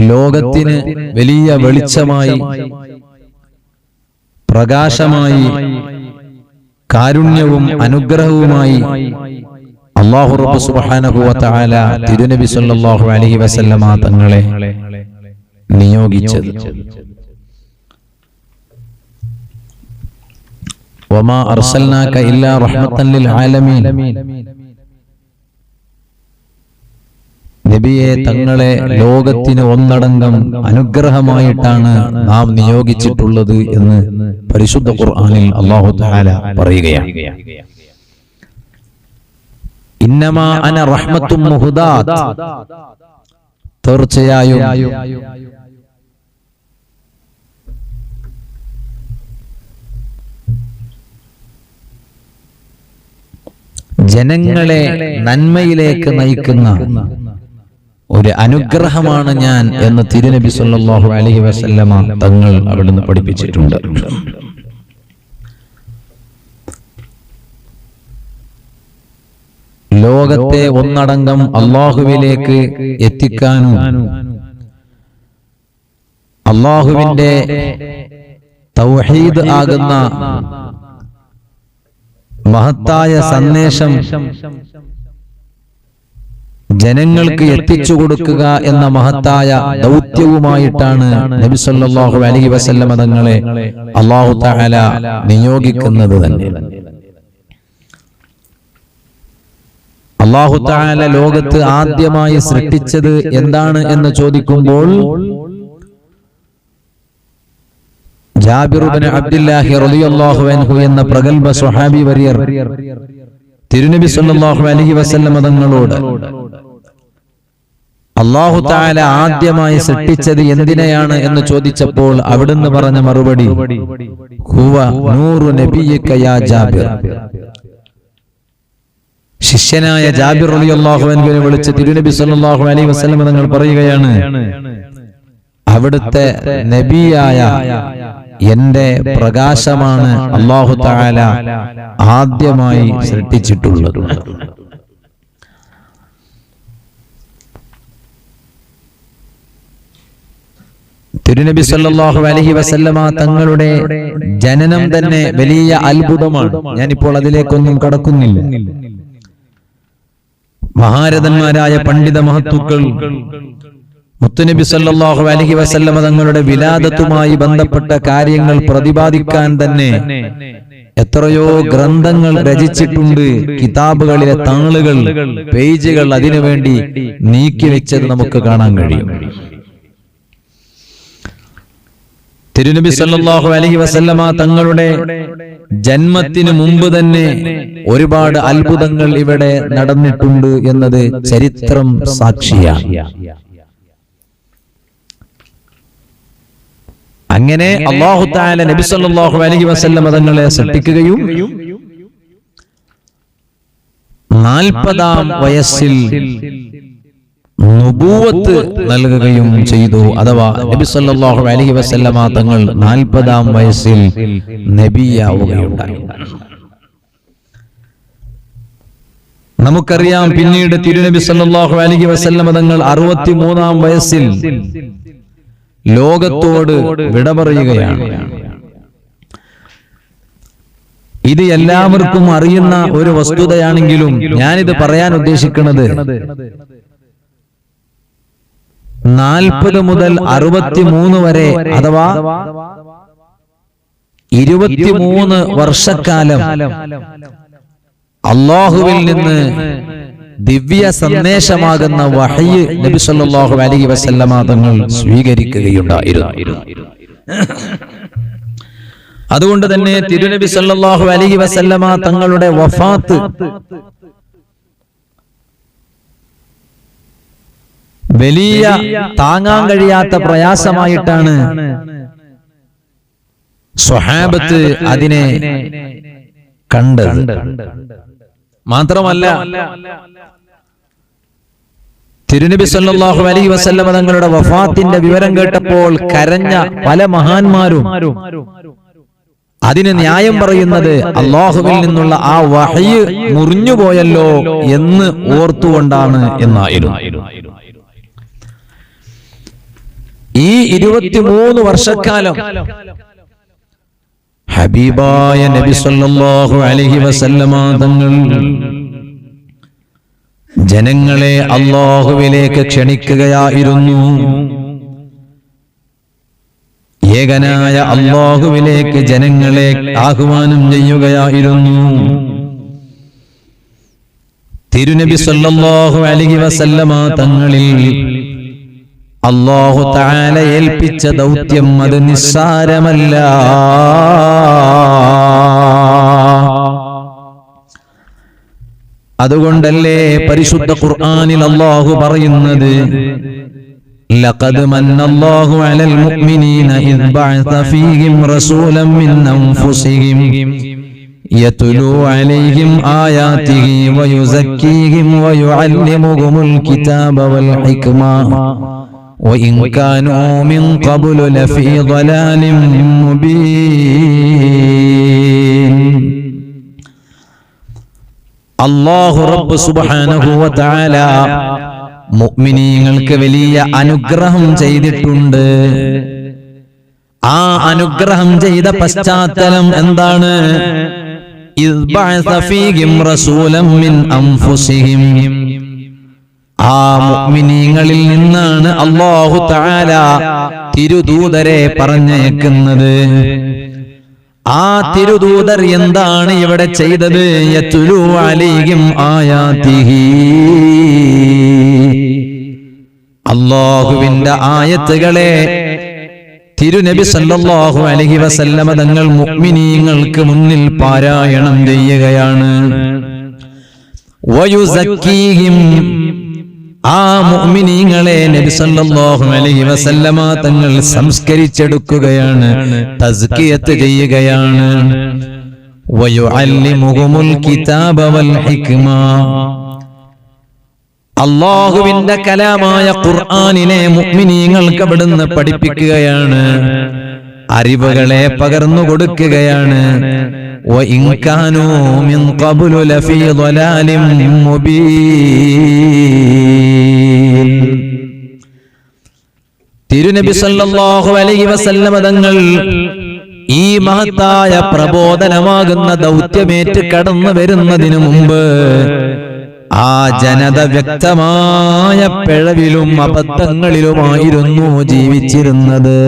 ലോകത്തിന് വലിയ വെളിച്ചമായി, പ്രകാശമായി, കാരുണ്യവും അനുഗ്രഹവുമായി അല്ലാഹു റബ്ബ് സുബ്ഹാനഹു വ തആല തിരുനബി സല്ലല്ലാഹു അലൈഹി വസല്ലമ തങ്ങളെ നിയോഗിച്ചത്. വമാ അർസൽനാക ഇല്ലാ റഹ്മത്തൻ ലിൽ ആലമീൻ. നബിയെ, തങ്ങളെ ലോകത്തിന് ഒന്നടങ്കം അനുഗ്രഹമായിട്ടാണ് നാം നിയോഗിച്ചിട്ടുള്ളത് എന്ന് പരിശുദ്ധ ഖുർആനിൽ അല്ലാഹു തആല പറയുകയാണ്. ഇന്നമാ അന റഹ്മത്തും മുഹ്ദാത്. തീർച്ചയായും ജനങ്ങളെ നന്മയിലേക്ക് നയിക്കുന്ന ഒരു അനുഗ്രഹമാണ് ഞാൻ എന്ന് തിരുനബി സല്ലല്ലാഹു അലൈഹി വസല്ലമ തങ്ങൾ അവിടുന്ന് പഠിപ്പിച്ചിട്ടുണ്ട്. ലോകത്തെ ഒന്നടങ്കം അല്ലാഹുവിലേക്ക് എത്തിക്കാനും അല്ലാഹുവിന്റെ തൗഹീദ് ആകുന്ന മഹത്തായ സന്ദേശം ജനങ്ങൾക്ക് എത്തിച്ചു കൊടുക്കുക എന്ന മഹത്തായ ദൗത്യവുമായിട്ടാണ് നബി സല്ലല്ലാഹു അലൈഹി വസല്ലമ തങ്ങളെ അല്ലാഹു തആല നിയോഗിക്കുന്നത് തന്നെ. അല്ലാഹു തആല ലോകത്ത് ആദ്യമായി സൃഷ്ടിച്ചത് എന്താണ് എന്ന് ചോദിക്കുമ്പോൾ ജാബിർ ഇബ്നു അബ്ദുല്ലാഹി റളിയല്ലാഹു അൻഹു എന്ന പ്രഗൽഭ സ്വഹാബി വര്യർ തിരുനബി സല്ലല്ലാഹു അലൈഹി വസല്ലമ തങ്ങളോട് അല്ലാഹു തആല ആദ്യമായി സൃഷ്ടിച്ചത് എന്തിനെയാണ് എന്ന് ചോദിച്ചപ്പോൾ അവിടുന്ന് പറഞ്ഞ മറുപടി ഹുവ നൂറു നബിയിക യാ ജാബിർ. ശിഷ്യനായ ജാബിർ റളിയല്ലാഹു അൻഹുവിനെ വിളിച്ച് തിരുനബി സല്ലല്ലാഹു അലൈഹി വസല്ലമ തങ്ങൾ പറയുകയാണ്, അവിടുത്തെ നബിയായ എന്റെ പ്രകാശമാണ് അല്ലാഹു തആല ആദ്യമായി സൃഷ്ടിച്ചിട്ടുള്ളത്. തിരുനബി സല്ലല്ലാഹു അലൈഹി വസല്ലമ തങ്ങളുടെ ജനനം തന്നെ വലിയ അത്ഭുതമാണ്. ഞാനിപ്പോൾ അതിലേക്കൊന്നും കടക്കുന്നില്ല. മഹാരഥന്മാരായ പണ്ഡിത മഹത്തുക്കൾ മുത്തുനബി സല്ലല്ലാഹു അലൈഹി വസല്ലമ തങ്ങളുടെ വിലാദത്തുമായി ബന്ധപ്പെട്ട കാര്യങ്ങൾ പ്രതിപാദിക്കാൻ തന്നെ എത്രയോ ഗ്രന്ഥങ്ങൾ രചിച്ചിട്ടുണ്ട്. കിതാബുകളിലെ താളുകൾ, പേജുകൾ അതിനുവേണ്ടി നീക്കിവെച്ചത് നമുക്ക് കാണാൻ കഴിയും. തിരുനബി സല്ലല്ലാഹു അലൈഹി വസല്ലമ തങ്ങളുടെ ജന്മത്തിന് മുമ്പ് തന്നെ ഒരുപാട് അത്ഭുതങ്ങൾ ഇവിടെ നടന്നിട്ടുണ്ട് എന്നത് ചരിത്രം സാക്ഷിയാണ്. അങ്ങനെ അല്ലാഹു തആല നബി സല്ലല്ലാഹു അലൈഹി വസല്ലമ തങ്ങളെ സൃഷ്ടിക്കുകയും 40-ാം വയസ്സിൽ നുബുവത്ത് നൽകുകയും ചെയ്തു. അഥവാ നബി സല്ലല്ലാഹു അലൈഹി വസല്ലമ തങ്ങൾ 40-ാം വയസ്സിൽ നബിയാവുകയുണ്ടായി. നമുക്കറിയാം, പിന്നീട് തിരുനബി സല്ലല്ലാഹു അലൈഹി വസല്ലമ തങ്ങൾ 63-ാം വയസ്സിൽ ലോകത്തോട് വിട പറയുകയാണ്. ഇത് എല്ലാവർക്കും അറിയുന്ന ഒരു വസ്തുതയാണെങ്കിലും ഞാനിത് പറയാൻ ഉദ്ദേശിക്കുന്നത് 40 മുതൽ 63 വരെ അഥവാ 23 വർഷക്കാലം അല്ലാഹുവിൽ നിന്ന് ദിവ്യ സന്ദേശമാകുന്ന വഹയ് നബി സല്ലല്ലാഹു അലൈഹി വസല്ലമ തങ്ങൾ സ്വീകരിക്കുകയുണ്ടായിരുന്നു. അതുകൊണ്ട് തന്നെ തിരുനബി സല്ലല്ലാഹു അലൈഹി വസല്ലമ തങ്ങളുടെ വഫാത്ത് വലിയ താങ്ങാൻ കഴിയാത്ത പ്രയാസമായിട്ടാണ് സ്വഹാബത്ത് അതിനെ കണ്ടത്. മാത്രമല്ല, തിരുനബി സല്ലല്ലാഹു അലൈഹി വസല്ലമ തങ്ങളുടെ വഫാത്തിന്റെ വിവരം കേട്ടപ്പോൾ കരഞ്ഞ പല മഹാന്മാരും അതിന് ന്യായം പറയുന്നത് അല്ലാഹുവിൽ നിന്നുള്ള ആ വഹയ് മുറിഞ്ഞുപോയല്ലോ എന്ന് ഓർത്തുകൊണ്ടാണ് എന്നായിരുന്നു. ഈ 23 വർഷക്കാലം ഹബീബായ നബി സല്ലല്ലാഹു അലൈഹി വസല്ലമ തങ്ങൾ ജനങ്ങളെ അല്ലാഹുവിലേക്ക് ക്ഷണിക്കുകയായിരുന്നു. ഏകനായ അല്ലാഹുവിലേക്ക് ജനങ്ങളെ ആഹ്വാനം ചെയ്യുകയായിരുന്നു. തിരുനബി സല്ലല്ലാഹു അലൈഹി വസല്ലമ തങ്ങളിൽ അല്ലാഹു തആല ഏൽപ്പിച്ച ദൗത്യം അത് നിസ്സാരമല്ല. അതുകൊണ്ടല്ലേ പരിശുദ്ധ ഖുർആനിൽ അല്ലാഹു പറയുന്നത് ലഖദ് മന്നല്ലാഹു അലൽ മുഅ്മിനീന ഇദ് ബഅസ ഫീഹിം റസൂലൻ മിൻ അൻഫുസിഹിം യത്ലൂ അലൈഹിം ആയാതിഹി വയുസക്കീഹിം വയുഅല്ലിമുഹുമുൽ കിതാബ വൽ ഹിക്മ വഇൻ കാനൂ മിൻ ഖബ്ലു ലഫീ ളലാലിൻ മുബീൻ. അല്ലാഹു റബ്ബ് സുബ്ഹാനഹു വ തആല മുഅ്മിനീങ്ങൾക്ക് വലിയ അനുഗ്രഹം ചെയ്തിട്ടുണ്ട്. ആ അനുഗ്രഹം ചെയ്ത പശ്ചാത്തലം എന്താണ്? ഇദ് ബഅസ ഫീഹിം റസൂലൻ മിൻ അൻഫുസിഹിം. ആ മുഅ്മിനീങ്ങളിൽ നിന്നാണ് അല്ലാഹു തആല തിരുദൂതരെ പറഞ്ഞയക്കുന്നത്. ആ തിരുദൂതർ എന്താണ് ഇവിടെ ചെയ്തത്? യത്ലൂ അലൈഹിം ആയാതിഹി, അല്ലാഹുവിന്റെ ആയത്തുകളെ തിരുനബി സല്ലല്ലാഹു അലൈഹി വസല്ലമ തങ്ങൾ മുഅ്മിനീങ്ങൾക്ക് മുന്നിൽ പാരായണം ചെയ്യുകയാണ്. വയുസക്കീഹിം, ആ മുഅ്മിനീങ്ങളെ നബി സല്ലല്ലാഹു അലൈഹി വസല്ലമ തങ്ങൾ സംസ്കരിച്ചെടുക്കുകയാണ്, തസ്കിയത്ത് ചെയ്യുകയാണ്. വയുഅല്ലിമുഹുമുൽ കിതാബ വൽ ഹിക്മ, അല്ലാഹുവിന്റെ കലാമായ ഖുർആനിനെ മുഅ്മിനീങ്ങൾക്ക് അവിടുന്ന് പഠിപ്പിക്കുകയാണ്, അറിവുകളെ പകർന്നു കൊടുക്കുകയാണ്. വഇൻ കാനൂ മിൻ ഖബ്ലു ലഫീ ളലാലിൻ മുബീൻ. തിരുനബി സല്ലല്ലാഹു അലൈഹി വസല്ലമ തങ്ങൾ ഈ മഹത്തായ പ്രബോധനമാകുന്ന ദൗത്യമേറ്റ് കടന്നു വരുന്നതിനു മുമ്പ് ആ ജനത വ്യക്തമായ പിഴവിലും അബദ്ധങ്ങളിലുമായിരുന്നു ജീവിച്ചിരുന്നത്.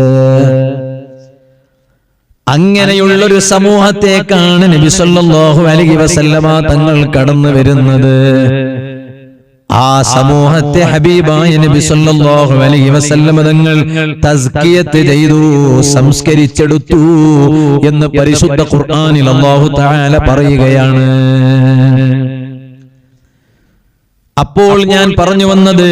അങ്ങനെയുള്ളൊരു സമൂഹത്തേക്കാണ് നബി സല്ലല്ലാഹു അലൈഹി വസല്ലമ തങ്ങൾ കടന്നു വരുന്നത്. ആ സമൂഹത്തെ ഹബീബായ നബി സല്ലല്ലാഹു അലൈഹി വസല്ലമ തങ്ങൾ തസ്കിയത്ത് ചെയ്തു, സംസ്കരിച്ചെടുത്തു എന്ന് പരിശുദ്ധ ഖുർആനിൽ അല്ലാഹു തആല പറയുകയാണ്. അപ്പോൾ ഞാൻ പറഞ്ഞു വന്നത്,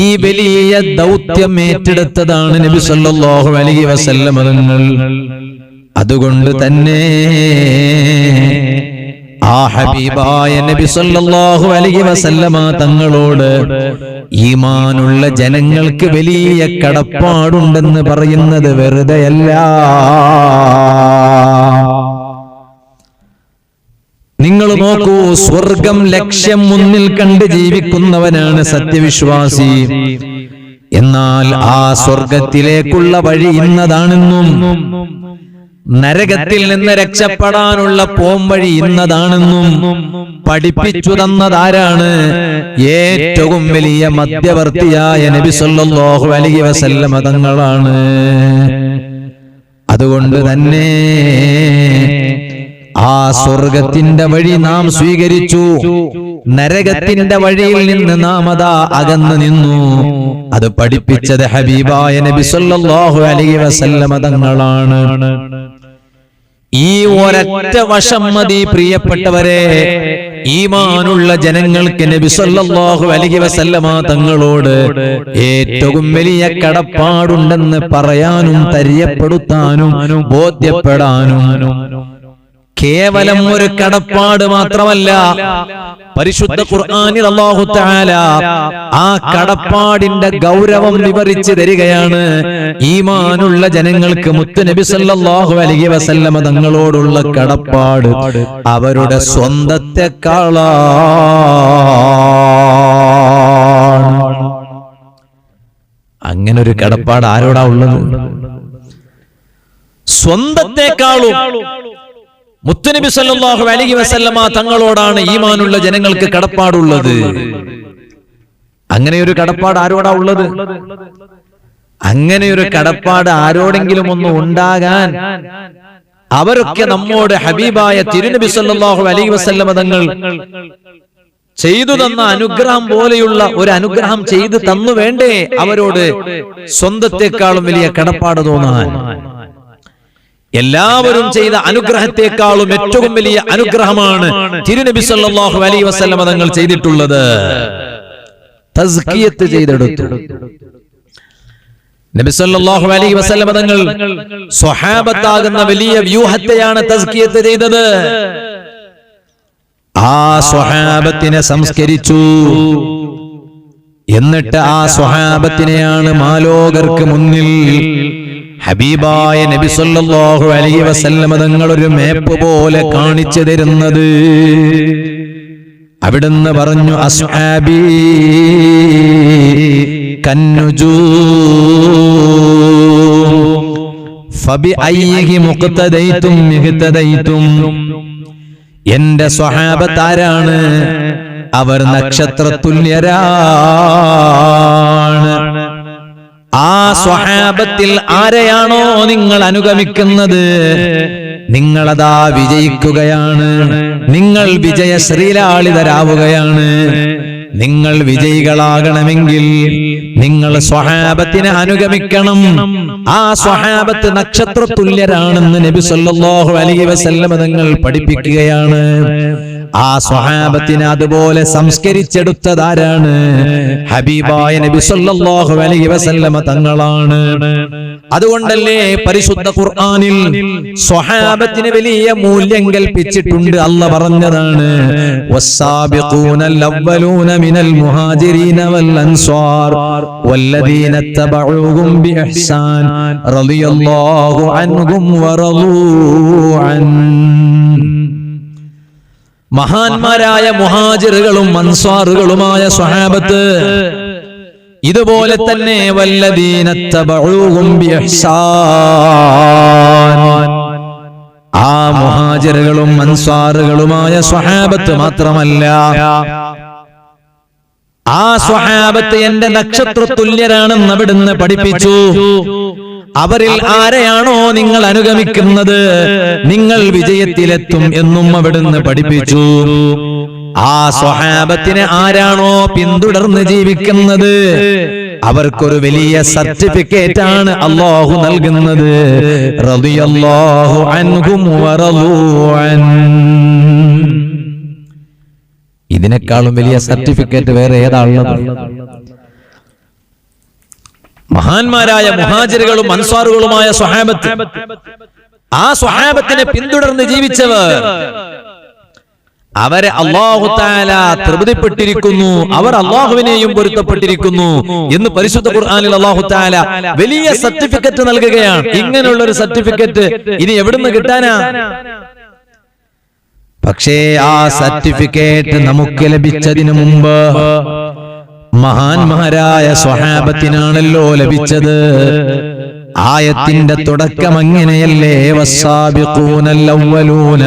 ഈ വലിയ ദൗത്യം ഏറ്റെടുത്തതാണ് നബി സല്ലല്ലാഹു അലൈഹി വസല്ലമ തങ്ങൾ. അതുകൊണ്ട് തന്നെ ആ ഹബീബായ നബി സല്ലല്ലാഹു അലൈഹി വസല്ലമ തങ്ങളോട് ഈമാനുള്ള ജനങ്ങൾക്ക് വലിയ കടപ്പാടുണ്ടെന്ന് പറയുന്നത് വെറുതെയല്ല. നിങ്ങൾ നോക്കൂ, സ്വർഗം ലക്ഷ്യം മുന്നിൽ കണ്ട് ജീവിക്കുന്നവനാണ് സത്യവിശ്വാസി. എന്നാൽ ആ സ്വർഗത്തിലേക്കുള്ള വഴി ഇന്നതാണെന്നും നരകത്തിൽ നിന്ന് രക്ഷപ്പെടാനുള്ള പോംവഴി ഇന്നതാണെന്നും പഠിപ്പിച്ചു തന്നതാരാണ്? ഏറ്റവും വലിയ മധ്യവർത്തിയായ നബി സല്ലല്ലാഹു അലൈഹി വസല്ലമ തങ്ങളാണ്. അതുകൊണ്ട് തന്നെ ആ സ്വർഗത്തിന്റെ വഴി നാം സ്വീകരിച്ചു, നരകത്തിന്റെ വഴിയിൽ നിന്ന് നാം അതാ അകന്നു നിന്നു. അത് പഠിപ്പിച്ചത് ഹബീബായ നബി സല്ലല്ലാഹു അലൈഹി വസല്ലമ തങ്ങളാണ്. ഈ ഒരൊറ്റ വശം മതി പ്രിയപ്പെട്ടവരെ, ഈമാനുള്ള ജനങ്ങൾക്ക് നബി സല്ലല്ലാഹു അലൈഹി വസല്ലമ തങ്ങളോട് ഏറ്റവും വലിയ കടപ്പാടുണ്ടെന്ന് പറയാനും തര്യപ്പെടുത്താനും ബോധ്യപ്പെടാനും. കേവലം ഒരു കടപ്പാട് മാത്രമല്ല, പരിശുദ്ധ ഖുർആനിൽ അല്ലാഹു തആല ആ കടപ്പാടിന്റെ ഗൗരവം വിവരിച്ചു തരികയാണ്. ഈമാനുള്ള ജനങ്ങൾക്ക് മുത്ത് നബി സല്ലല്ലാഹു അലൈഹി വസല്ലമ തങ്ങളോടുള്ള കടപ്പാട് അവരുടെ സ്വന്തത്തെക്കാളാണ്. അങ്ങനെ ഒരു കടപ്പാട് ആരോടാ ഉള്ളത്? സ്വന്തത്തെക്കാളും മുത്തുനബി സല്ലല്ലാഹു അലൈഹി വസല്ലമ തങ്ങളോടാണ് ഈമാനുള്ള ജനങ്ങൾക്ക് കടപ്പാടുള്ളത്. അങ്ങനെ ഒരു കടപ്പാട് ആരോടാ ഉള്ളത്? അങ്ങനെ ഒരു കടപ്പാട് ആരോടെങ്കിലും ഒന്ന് ഉണ്ടാകാൻ അവരൊക്കെ നമ്മോട് ഹബീബായ തിരുനബി സല്ലല്ലാഹു അലൈഹി വസല്ലമ തങ്ങൾ ചെയ്തു തന്ന അനുഗ്രഹം പോലെയുള്ള ഒരു അനുഗ്രഹം ചെയ്തു തന്നു വേണ്ടേ അവരോട് സ്വന്തത്തെക്കാളും വലിയ കടപ്പാട് തോന്നാൻ? എല്ലാവരും ചെയ്ത അനുഗ്രഹത്തെക്കാളും ഏറ്റവും വലിയ അനുഗ്രഹമാണ് തിരുനബി സല്ലല്ലാഹു അലൈഹി വസല്ലമ തങ്ങൾ ചെയ്തിട്ടുള്ളത്. തസ്കിയത്ത് ചെയ്തെടുത്തു. നബി സല്ലല്ലാഹു അലൈഹി വസല്ലമ തങ്ങൾ സ്വഹാബത്താകുന്ന വലിയ വ്യൂഹത്തെയാണ് തസ്കിയത്ത് ചെയ്തത്. ആ സ്വഹാബത്തിനെ സംസ്കരിച്ചു. എന്നിട്ട് ആ സ്വഹാബത്തിനെയാണ് മാലോകർക്ക് മുന്നിൽ ഹബീബായ നബി സല്ലല്ലാഹു അലൈഹി വസല്ലമ തങ്ങൾ ഒരു മാപ്പ് പോലെ കാണിച്ചു തരുന്നത്. അവിടുന്ന് പറഞ്ഞു, അസ്ഹാബി കന്നുജൂം ഫബിഅയ്യിഹി മുഖ്തദൈതും ഇഹ്തദൈതും. എന്റെ സ്വഹാബത്താരാണ്? അവർ നക്ഷത്രതുല്യരാണ്. ആ സ്വഹാബത്തിൽ ആരെയാണോ നിങ്ങൾ അനുഗമിക്കുന്നത്, നിങ്ങളതാ വിജയിക്കുകയാണ്. നിങ്ങൾ വിജയശ്രീലാളിതരാവുകയാണ്. നിങ്ങൾ വിജയികളാകണമെങ്കിൽ നിങ്ങൾ സ്വഹാബത്തിനെ അനുഗമിക്കണം. ആ സ്വഹാബത്ത് നക്ഷത്രതുല്യരാണെന്ന് നബി സല്ലല്ലാഹു അലൈഹി വസല്ലമ തങ്ങൾ പഠിപ്പിക്കുകയാണ്. ആ സ്വഹാബത്തിനെ അതുപോലെ സംസ്കരിച്ചെടുത്തതാരാണ്? ഹബീബായ നബി സല്ലല്ലാഹു അലൈഹി വസല്ലമ തങ്ങളാണ്. അതുകൊണ്ടല്ലേ പരിശുദ്ധ ഖുർആനിൽ സ്വഹാബത്തിന് വലിയ മൂല്യം കൽപ്പിച്ചിട്ടുണ്ട്. അല്ലാഹ് പറഞ്ഞതാണ്, വസ്സാബിഖൂനൽ അവ്വലൂന മിനൽ മുഹാജിരീന വൽ അൻസ്വാർ വല്ലദീന തബഊഹും ബിഇഹ്സാൻ റളിയല്ലാഹു അൻഹും വറളൂ അൻ. മഹാന്മാരായ മുഹാജിറുകളും അൻസ്വാറുകളുമായ സ്വഹാബത്ത്, ഇതുപോലെ തന്നെ വല്ലദീന തബഊഹും ബിഇഹ്സാൻ, ആ മുഹാജിറുകളും അൻസ്വാറുകളുമായ സ്വഹാബത്ത് മാത്രമല്ല, ആ സ്വഹാബത്ത് എന്റെ നക്ഷത്രതുല്യരാണെന്ന് അവിടുന്ന് പഠിപ്പിച്ചു. അവരിൽ ആരെയാണോ നിങ്ങൾ അനുഗമിക്കുന്നത്, നിങ്ങൾ വിജയത്തിലെത്തും എന്നും അവിടുന്ന് പഠിപ്പിച്ചു. ആ സ്വഹാബത്തിനെ ആരാണോ പിന്തുടർന്ന് ജീവിക്കുന്നത്, അവർക്കൊരു വലിയ സർട്ടിഫിക്കറ്റ് ആണ് അല്ലാഹു നൽകുന്നത്. റളിയല്ലാഹു അൻഹും വറളൂ അൻ. ഇതിനേക്കാളും വലിയ സർട്ടിഫിക്കറ്റ് വേറെ ഏതാ ഉള്ളത്? മഹാന്മാരായ മുഹാജിറുകളും അൻസ്വാറുകളുമായ സ്വഹാബത്ത്, ആ സ്വഹാബത്തിനെ പിന്തുടർന്ന് ജീവിച്ചവർ, അവരെ അല്ലാഹു തആല തൃപ്തിപ്പെട്ടിരിക്കുന്നു, അവർ അല്ലാഹുവിനെയും പൊരുത്തപ്പെട്ടിരിക്കുന്നു എന്ന് പരിശുദ്ധ ഖുർആനിൽ അല്ലാഹു തആല വലിയ സർട്ടിഫിക്കറ്റ് നൽകുകയാണ്. ഇങ്ങനെയുള്ള ഒരു സർട്ടിഫിക്കറ്റ് ഇനി എവിടുന്ന് കിട്ടാനാ? പക്ഷേ ആ സർട്ടിഫിക്കറ്റ് നമുക്ക് ലഭിച്ചതിനു മുമ്പ് മഹാന്മാരായ സ്വഹാബത്തിനാണല്ലോ ലഭിച്ചത്. ആയത്തിന്റെ തുടക്കം അങ്ങനെയല്ലേ, വസ്സാബിഖൂനൽ അവ്വലൂന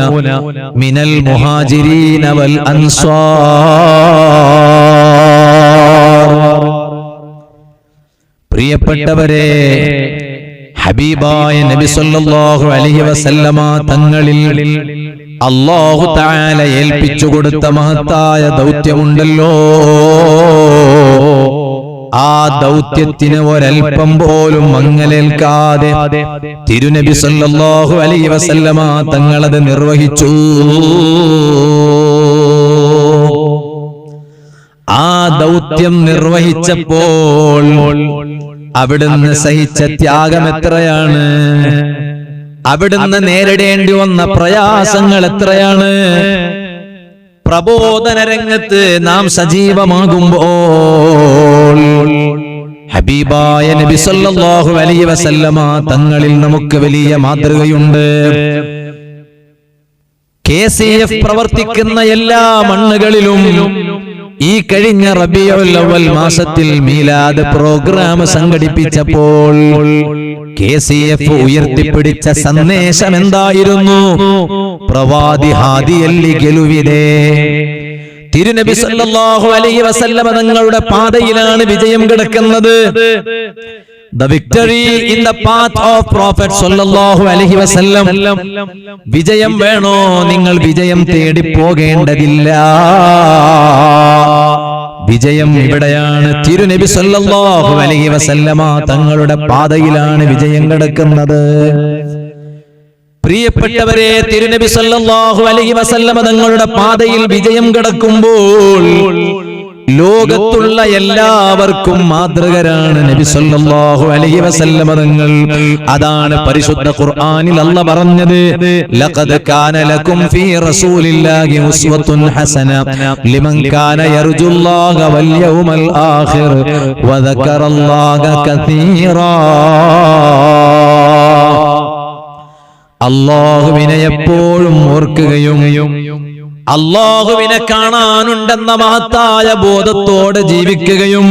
മിനൽ മുഹാജിരീന വൽ അൻസ്വാർ. പ്രിയപ്പെട്ടവരെ, ഹബീബായ നബി സല്ലല്ലാഹു അലൈഹി വസല്ലമ തങ്ങളിൽ അല്ലാഹു തആല ഏൽപ്പിച്ചു കൊടുത്ത മഹത്തായ ദൗത്യമുണ്ടല്ലോ, ആ ദൗത്യത്തിന് ഒരൽപ്പം പോലും മങ്ങലേൽക്കാതെ തിരുനബി സല്ലല്ലാഹു അലൈഹി വസല്ലമ തങ്ങളത് നിർവഹിച്ചു. ആ ദൗത്യം നിർവഹിച്ചപ്പോൾ അവിടുന്ന് സഹിച്ച ത്യാഗം എത്രയാണ്, അവിടുന്ന് നേരിടേണ്ടി വന്ന പ്രയാസങ്ങൾ എത്രയാണ്. പ്രബോധന രംഗത്ത് നാം സജീവമാകുമ്പോൾ ഹബീബായ നബി സല്ലല്ലാഹു അലൈഹി വസല്ലമ തങ്ങളിൽ നമുക്ക് വലിയ മാതൃകയുണ്ട്. KCF പ്രവർത്തിക്കുന്ന എല്ലാ മണ്ണുകളിലും ഈ കഴിഞ്ഞ റബീഉൽ അവ്വൽ മാസത്തിൽ മീലാദ് പ്രോഗ്രാം സംഘടിപ്പിച്ചപ്പോൾ KCF ഉയർത്തിപ്പിടിച്ച സന്ദേശം എന്തായിരുന്നു? പ്രവാദി ഹാദിയല്ലി ഗെലുവിദേ. തിരുനബി സല്ലല്ലാഹു അലൈഹി വസല്ലം തങ്ങളുടെ പാതയിലാണ് വിജയം കിടക്കുന്നത്. The victory in the path of Prophet sallallahu alaihi wasallam. വിജയം വേണോ? നിങ്ങൾ വിജയം തേടി പോകേണ്ടതില്ല. വിജയം ഇവിടെയാണ്. തിരുനബി സല്ലല്ലാഹു അലൈഹി വസല്ലമ തങ്ങളുടെ പാതയിലാണ് വിജയം കിടക്കുന്നത്. പ്രിയപ്പെട്ടവരെ, തിരുനബി സല്ലല്ലാഹു അലൈഹി വസല്ലമ തങ്ങളുടെ പാതയിൽ വിജയം കിടക്കുമ്പോൾ ലോകത്തുള്ള എല്ലാവർക്കും മാതൃകരാണ് നബി സല്ലല്ലാഹു അലൈഹി വസല്ലമ തങ്ങൾ. അതാണ് പരിശുദ്ധ ഖുർആനിൽ അല്ലാഹ് പറഞ്ഞത്, ലഖദ് കാന ലക്കും ഫീ റസൂലില്ലാഹി ഉസ്വത്തുൻ ഹസന ലിമൻ കാന യർജുല്ലാഹ വൽ യൗമൽ ആഖിർ വദക്കറല്ലാഹ കസീറാ. അല്ലാഹുവിനെ എപ്പോഴും ഓർക്കുകയും അല്ലാഹുവിനെ കാണാനുണ്ടെന്ന മഹത്തായ ബോധത്തോടെ ജീവിക്കുകയും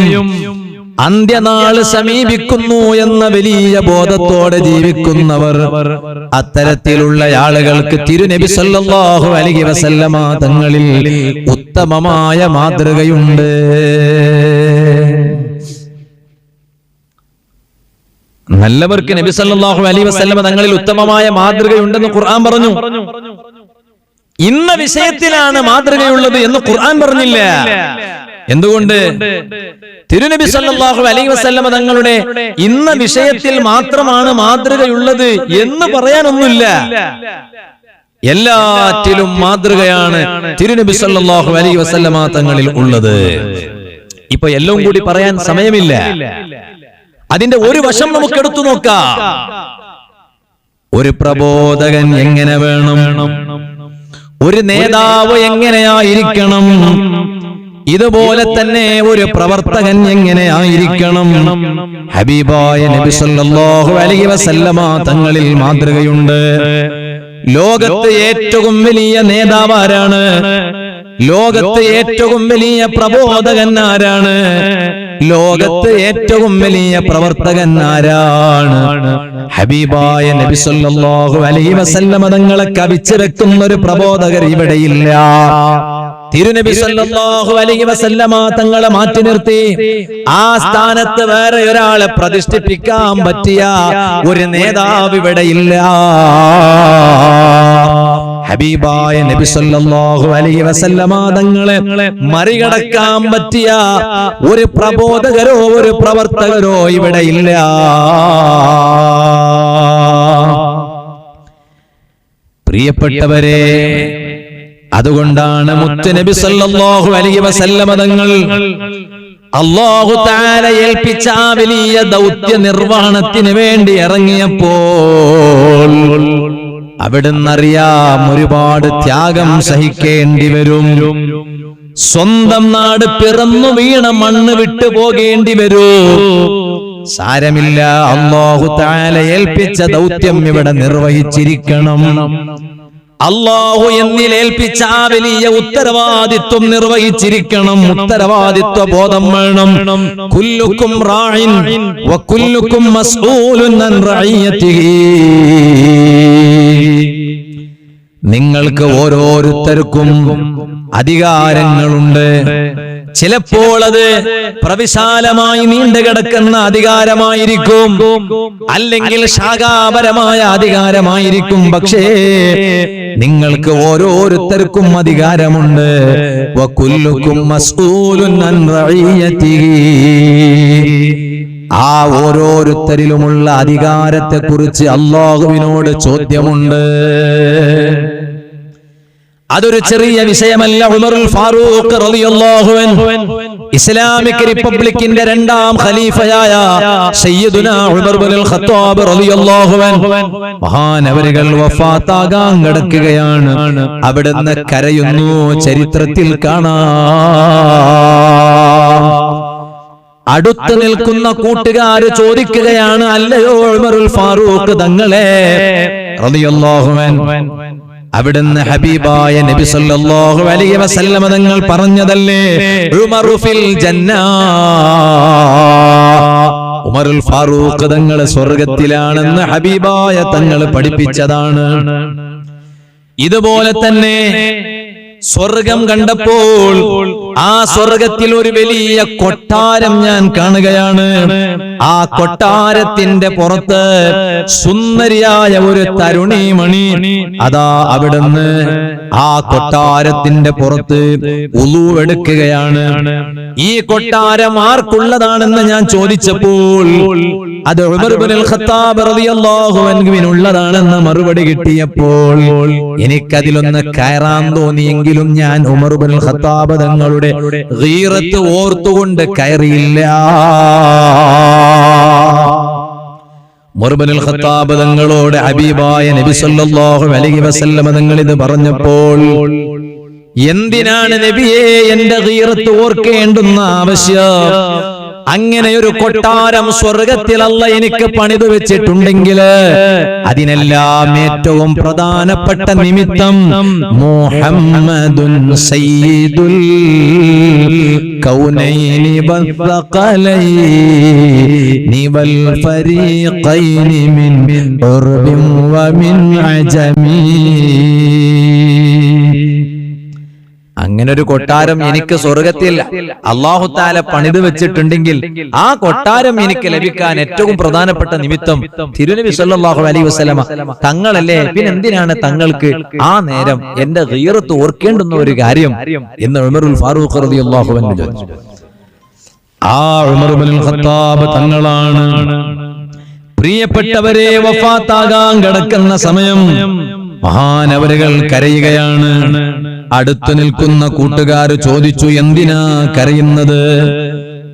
അന്ത്യനാൾ സമീപിക്കുന്നു എന്ന വലിയ ബോധത്തോടെ ജീവിക്കുന്നവർ, അത്തരത്തിലുള്ള ആളുകൾക്ക് തിരുനബി സല്ലല്ലാഹു അലൈഹി വസല്ലമ തങ്ങളിൽ ഉത്തമമായ മാതൃകയുണ്ട്. നല്ലവർക്ക് നബി സല്ലല്ലാഹു അലൈഹി വസല്ലമ തങ്ങളിൽ ഉത്തമമായ മാതൃകയുണ്ടെന്ന് ഖുർആൻ പറഞ്ഞു. ഇന്ന വിഷയത്തിലാണ് മാതൃകയുള്ളത് എന്ന് ഖുർആൻ പറഞ്ഞില്ല. എന്തുകൊണ്ട്? തിരുനബി സല്ലല്ലാഹു അലൈഹി വസല്ലമ തങ്ങളുടെ ഇന്ന വിഷയത്തിൽ മാത്രമാണ് മാതൃകയുള്ളത് എന്ന് പറയാനൊന്നുമില്ല. എല്ലാറ്റിലും മാതൃകയാണ് തിരുനബി സല്ലല്ലാഹു അലൈഹി വസല്ലമ തങ്ങളിൽ ഉള്ളത്. ഇപ്പൊ എല്ലാം കൂടി പറയാൻ സമയമില്ല. അതിന്റെ ഒരു വശം നമുക്ക് എടുത്തു നോക്കാം. ഒരു പ്രബോധകൻ എങ്ങനെ വേണം? ഒരു നേതാവ് എങ്ങനെയായിരിക്കണം? ഇതുപോലെ തന്നെ ഒരു പ്രവർത്തകൻ എങ്ങനെയായിരിക്കണം? ഹബീബായ നബി സല്ലല്ലാഹു അലൈഹി വസല്ലമ തങ്ങളിൽ മാതൃകയുണ്ട്. ലോകത്ത് ഏറ്റവും വലിയ നേതാവ് ആരാണ്? ലോകത്ത് ഏറ്റവും വലിയ പ്രബോധകൻ ആരാണ്? ലോകത്ത് ഏറ്റവും വലിയ പ്രവർത്തകൻ ആരാണ്? ഹബീബായ നബി സല്ലല്ലാഹു അലൈഹി വസല്ലമ തങ്ങളെ കവിച്ചു വെക്കുന്ന ഒരു പ്രബോധകർ ഇവിടെയില്ല. തിരുനബി സല്ലല്ലാഹു അലൈഹി വസല്ലമ തങ്ങളെ മാറ്റി നിർത്തി ആ സ്ഥാനത്ത് വേറെ ഒരാളെ പ്രതിഷ്ഠിപ്പിക്കാൻ പറ്റിയ ഒരു നേതാവ് ഇവിടെയില്ല. ഹബീബായ നബി സല്ലല്ലാഹു അലൈഹി വസല്ലമ തങ്ങളെ മറികടക്കാൻ പറ്റിയ ഒരു പ്രബോധകരോ ഒരു പ്രവർത്തകരോ ഇവിടെയില്ല. പ്രിയപ്പെട്ടവരെ, അതുകൊണ്ടാണ് മുത്തുനബി സല്ലല്ലാഹു അലൈഹി വസല്ലമ തങ്ങൾ അല്ലാഹു തആല ഏൽപ്പിച്ച ആ വലിയ ദൗത്യ നിർവഹണത്തിന് വേണ്ടി ഇറങ്ങിയപ്പോൾ അവിടുന്ന് അറിയാം ഒരുപാട് ത്യാഗം സഹിക്കേണ്ടി വരും. സ്വന്തം നാട് പിറന്നു വീണ മണ്ണ് വിട്ടു പോകേണ്ടി വരൂ. സാരമില്ല, അല്ലാഹു തആല ഏൽപ്പിച്ച ദൗത്യം ഇവിടെ നിർവഹിച്ചിരിക്കണം. അല്ലാഹു എന്നിലേൽപ്പിച്ച ആ വലിയ ഉത്തരവാദിത്വം നിർവഹിച്ചിരിക്കണം. ഉത്തരവാദിത്വ ബോധം വേണം. കുല്ലുക്കും റാഇൻ വ കുല്ലുക്കും മസ്ഊലുൻ അൻ റഇയതിഹി. നിങ്ങൾക്ക് ഓരോരുത്തർക്കും അധികാരങ്ങളുണ്ട്. ചിലപ്പോൾ അത് പ്രവിശാലമായി നീണ്ടുകിടക്കുന്ന അധികാരമായിരിക്കും, അല്ലെങ്കിൽ ശാഖാപരമായ അധികാരമായിരിക്കും. പക്ഷേ നിങ്ങൾക്ക് ഓരോരുത്തർക്കും അധികാരമുണ്ട്. വകുല്ലുക്കും മസ്ഊലുൻ അൻ റഇയതിഹി. ആ ഓരോരുത്തരിലുമുള്ള അധികാരത്തെ കുറിച്ച് അല്ലാഹുവിനോട് ചോദ്യമുണ്ട്. അതൊരു ചെറിയ വിഷയമല്ല. ഉമറുൽ ഫാറൂഖ് റളിയല്ലാഹു അൻഹു ഇസ്ലാമിക് റിപ്പബ്ലിക്കിന്റെ രണ്ടാം ഖലീഫയായ സയ്യിദുനാ ഉമർ ഇബ്നുൽ ഖത്താബ് റളിയല്ലാഹു അൻഹു മഹാനവരുകൾ വഫാത്താകാൻ കിടക്കുകയാണ്. അവിടുന്ന് കരയുന്നു. ചരിത്രത്തിൽ കാണാം. അടുത്ത് നിൽക്കുന്ന കൂട്ടുകാര് ചോദിക്കുകയാണ്, അല്ലയോ ഉമറുൽ ഫാറൂഖ് തങ്ങളെ റളിയല്ലാഹു അൻഹു, അവിടുന്ന് ഹബീബായ നബി സല്ലല്ലാഹു അലൈഹി വസല്ലം തങ്ങൾ പറഞ്ഞതല്ലേ, ഉമറു ഫിൽ ജന്ന, ഉമറുൽ ഫാറൂഖ് തങ്ങൾ സ്വർഗ്ഗത്തിലാണെന്ന് ഹബീബായ തങ്ങൾ പഠിപ്പിച്ചതാണ്. ഇതുപോലെ തന്നെ സ്വർഗം കണ്ടപ്പോൾ ആ സ്വർഗത്തിൽ ഒരു വലിയ കൊട്ടാരം ഞാൻ കാണുകയാണ്. ആ കൊട്ടാരത്തിന്റെ പുറത്ത് സുന്ദരിയായ ഒരു തരുണീമണി അതാ അവിടുന്ന് ആ കൊട്ടാരത്തിന്റെ പുറത്ത് ഉളു എടുക്കുകയാണ്. ഈ കൊട്ടാരം ആർക്കുള്ളതാണെന്ന് ഞാൻ ചോദിച്ചപ്പോൾ അത് ഉമർ ഇബ്നുൽ ഖത്താബ് റളിയല്ലാഹു അൻഹുവിനുള്ളതാണെന്ന് മറുപടി കിട്ടിയപ്പോൾ എനിക്കതിലൊന്ന് കയറാൻ തോന്നിയെങ്കിലും ഞാൻ ഉമർ ഇബ്നുൽ ഖത്താബ് തങ്ങളുടെ ഗീറത്ത് ഓർത്തുകൊണ്ട് കയറിയില്ല. ഉമർ ഇബ്നുൽ ഖത്താബ് തങ്ങളോട് ഹബീബായ നബി സല്ലല്ലാഹു അലൈഹി വസല്ലം തങ്ങൾ ഇത് പറഞ്ഞപ്പോൾ, എന്തിനാണ് നബിയെ എന്റെ ഗീറത്ത് ഓർക്കേണ്ടുന്ന ആവശ്യം? അങ്ങനെ ഒരു കൊട്ടാരം സ്വർഗത്തിൽ അല്ലാഹ് എനിക്ക് പണിതു വെച്ചിട്ടുണ്ടെങ്കിൽ അതിനെല്ലാം ഏറ്റവും പ്രധാനപ്പെട്ട നിമിത്തം മുഹമ്മദുൻ സയ്യിദുൽ കൗനൈനി വസ്സഖലൈനി വൽ ഫരീഖൈനി മിൻ ഉർബിൻ വമിൻ അജമി. അങ്ങനെ ഒരു കൊട്ടാരം എനിക്ക് സ്വർഗത്തിൽ അല്ലാഹു തആല പണിതു വെച്ചിട്ടുണ്ടെങ്കിൽ ആ കൊട്ടാരം എനിക്ക് ലഭിക്കാൻ ഏറ്റവും പ്രധാനപ്പെട്ട നിമിത്തം തിരുനബി സല്ലല്ലാഹു അലൈഹി വസല്ലമ തങ്ങളല്ലേ. പിന്നെ എന്തിനാണ് തങ്ങൾക്ക് ആ നേരം എന്റെ ഗീറത്ത് ഓർക്കേണ്ടുന്ന ഒരു കാര്യം എന്ന് ഉമറുൽ ഫാറൂഖ് റളിയല്ലാഹു അൻഹു ചോദിച്ചു. ആ ഉമർ ഇബ്നുൽ ഖത്താബ് തങ്ങളാണ്. പ്രിയപ്പെട്ടവരെ, വഫാത്താകാൻ കിടക്കുന്ന സമയം മഹാനവരുകൾ കരയുകയാണ്. അടുത്തു നിൽക്കുന്ന കൂട്ടുകാർ ചോദിച്ചു, എന്തിനാ കരയുന്നത്?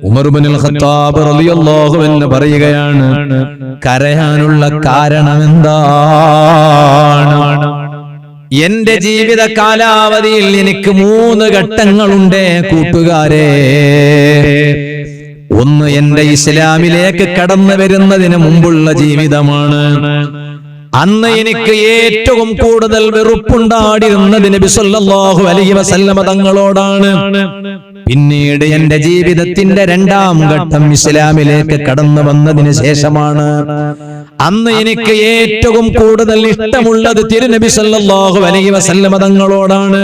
ഉമർ ഇബ്നുൽ ഖത്താബ് റളിയല്ലാഹു അൻഹു പറയുകയാണ്, കരയാനുള്ള കാരണം എന്താണ്? എന്റെ ജീവിത കാലാവധിയിൽ എനിക്ക് 3 ഘട്ടങ്ങളുണ്ട് കൂട്ടുകാരെ. ഒന്ന് എന്റെ ഇസ്ലാമിലേക്ക് കടന്നു വരുന്നതിന് മുമ്പുള്ള ജീവിതമാണ്. അന്ന് എനിക്ക് ഏറ്റവും കൂടുതൽ വെറുപ്പുണ്ടായിരുന്നത് നബി സല്ലല്ലാഹു അലൈഹി വസല്ലമ തങ്ങളോടാണ്. പിന്നീട് എന്റെ ജീവിതത്തിന്റെ 2ാം ഘട്ടം ഇസ്ലാമിലേക്ക് കടന്നു വന്നതിന് ശേഷമാണ്. അന്ന് എനിക്ക് ഏറ്റവും കൂടുതൽ ഇഷ്ടമുള്ളത് തിരുനബി സല്ലല്ലാഹു അലൈഹി വസല്ലമ തങ്ങളോടാണ്.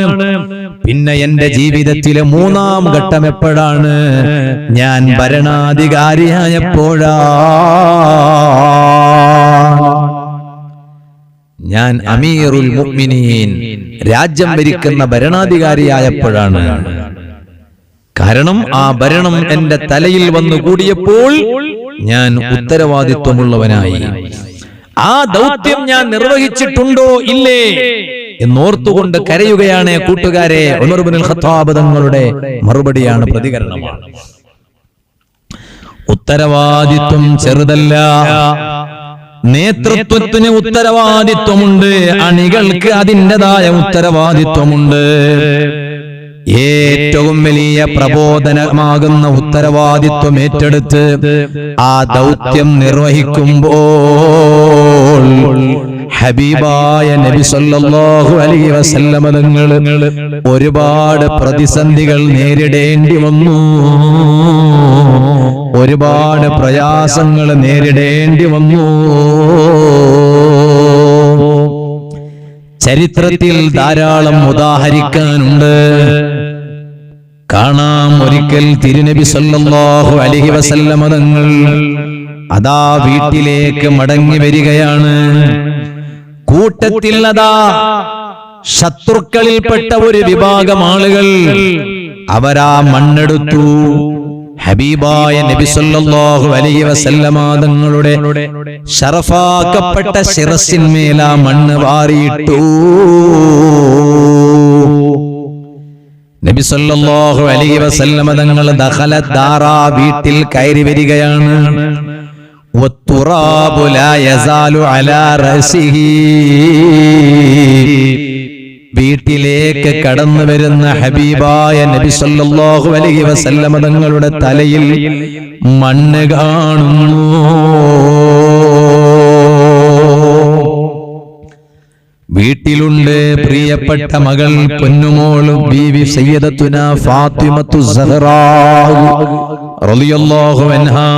പിന്നെ എന്റെ ജീവിതത്തിലെ 3ാം ഘട്ടം എപ്പോഴാണ്? ഞാൻ ഭരണാധികാരിയായപ്പോഴാ. ഞാൻ അമീറുൽ മുഅ്മിനീൻ, രാജ്യം ഭരിക്കുന്ന ഭരണാധികാരിയായപ്പോഴാണ്. കാരണം ആ ഭരണം എന്റെ തലയിൽ വന്നു കൂടിയപ്പോൾ ഞാൻ ഉത്തരവാദിത്വമുള്ളവനായി. ആ ദൗത്യം ഞാൻ നിർവഹിച്ചിട്ടുണ്ടോ ഇല്ലേ എന്നോർത്തുകൊണ്ട് കരയുകയാണ് കൂട്ടുകാരെ. ഉമർ ഇബ്നുൽ ഖത്താബ് തങ്ങളുടെ മറുപടിയാണ്, പ്രതികരണമാണ്. ഉത്തരവാദിത്വം ചെറുതല്ല. നേതൃത്വത്തിന് ഉത്തരവാദിത്വമുണ്ട്, അണികൾക്ക് അതിൻ്റെതായ ഉത്തരവാദിത്വമുണ്ട്. ഏറ്റവും വലിയ പ്രബോധനമാകുന്ന ഉത്തരവാദിത്വം ഏറ്റെടുത്ത് ആ ദൗത്യം നിർവഹിക്കുമ്പോൾ ഹബീബായ നബി സല്ലല്ലാഹു അലൈഹി വസല്ലമ തങ്ങൾ ഒരുപാട് പ്രതിസന്ധികൾ നേരിടേണ്ടി വന്നു. ഒരുപാട് പ്രയാസങ്ങൾ നേരിടേണ്ടി വന്നു. ചരിത്രത്തിൽ ധാരാളം ഉദാഹരിക്കാനുണ്ട്. കാണാം, ഒരിക്കൽ തിരുനബി സല്ലല്ലാഹു അലൈഹി വസല്ലമ തങ്ങൾ അതാ വീട്ടിലേക്ക് മടങ്ങി വരികയാണ്. കൂട്ടത്തിൽ അതാ ശത്രുക്കളിൽപ്പെട്ട ഒരു വിഭാഗം ആളുകൾ അവരാ മണ്ണെടുത്തു. ഹബീബായ നബി സല്ലല്ലാഹു അലൈഹി വസല്ലമ തങ്ങളുടെ ശറഫാക്കപ്പെട്ട ശിരസിന്മേൽ ആ മണ്ണ് വാരിയിട്ടു. നബി സല്ലല്ലാഹു അലൈഹി വസല്ലമ തങ്ങൾ ദഖല ദാറാ, വീട്ടിൽ കയറി വരികയാണ്. വത്തുറാബു ലാ യസാലു അലാ റഅസിഹി, വീട്ടിലേക്ക് കടന്നു വരുന്ന ഹബീബായ നബി സല്ലല്ലാഹു അലൈഹി വസല്ലമ തങ്ങളുടെ തലയിൽ മണ്ണ് കാണുന്നു. വീട്ടിലുണ്ട് പ്രിയപ്പെട്ട മകൾ പൊന്നുമോൾ ബീവി സയ്യിദത്തുനാ ഫാത്തിമത്തു സഹ്റാ റളിയല്ലാഹു അൻഹാ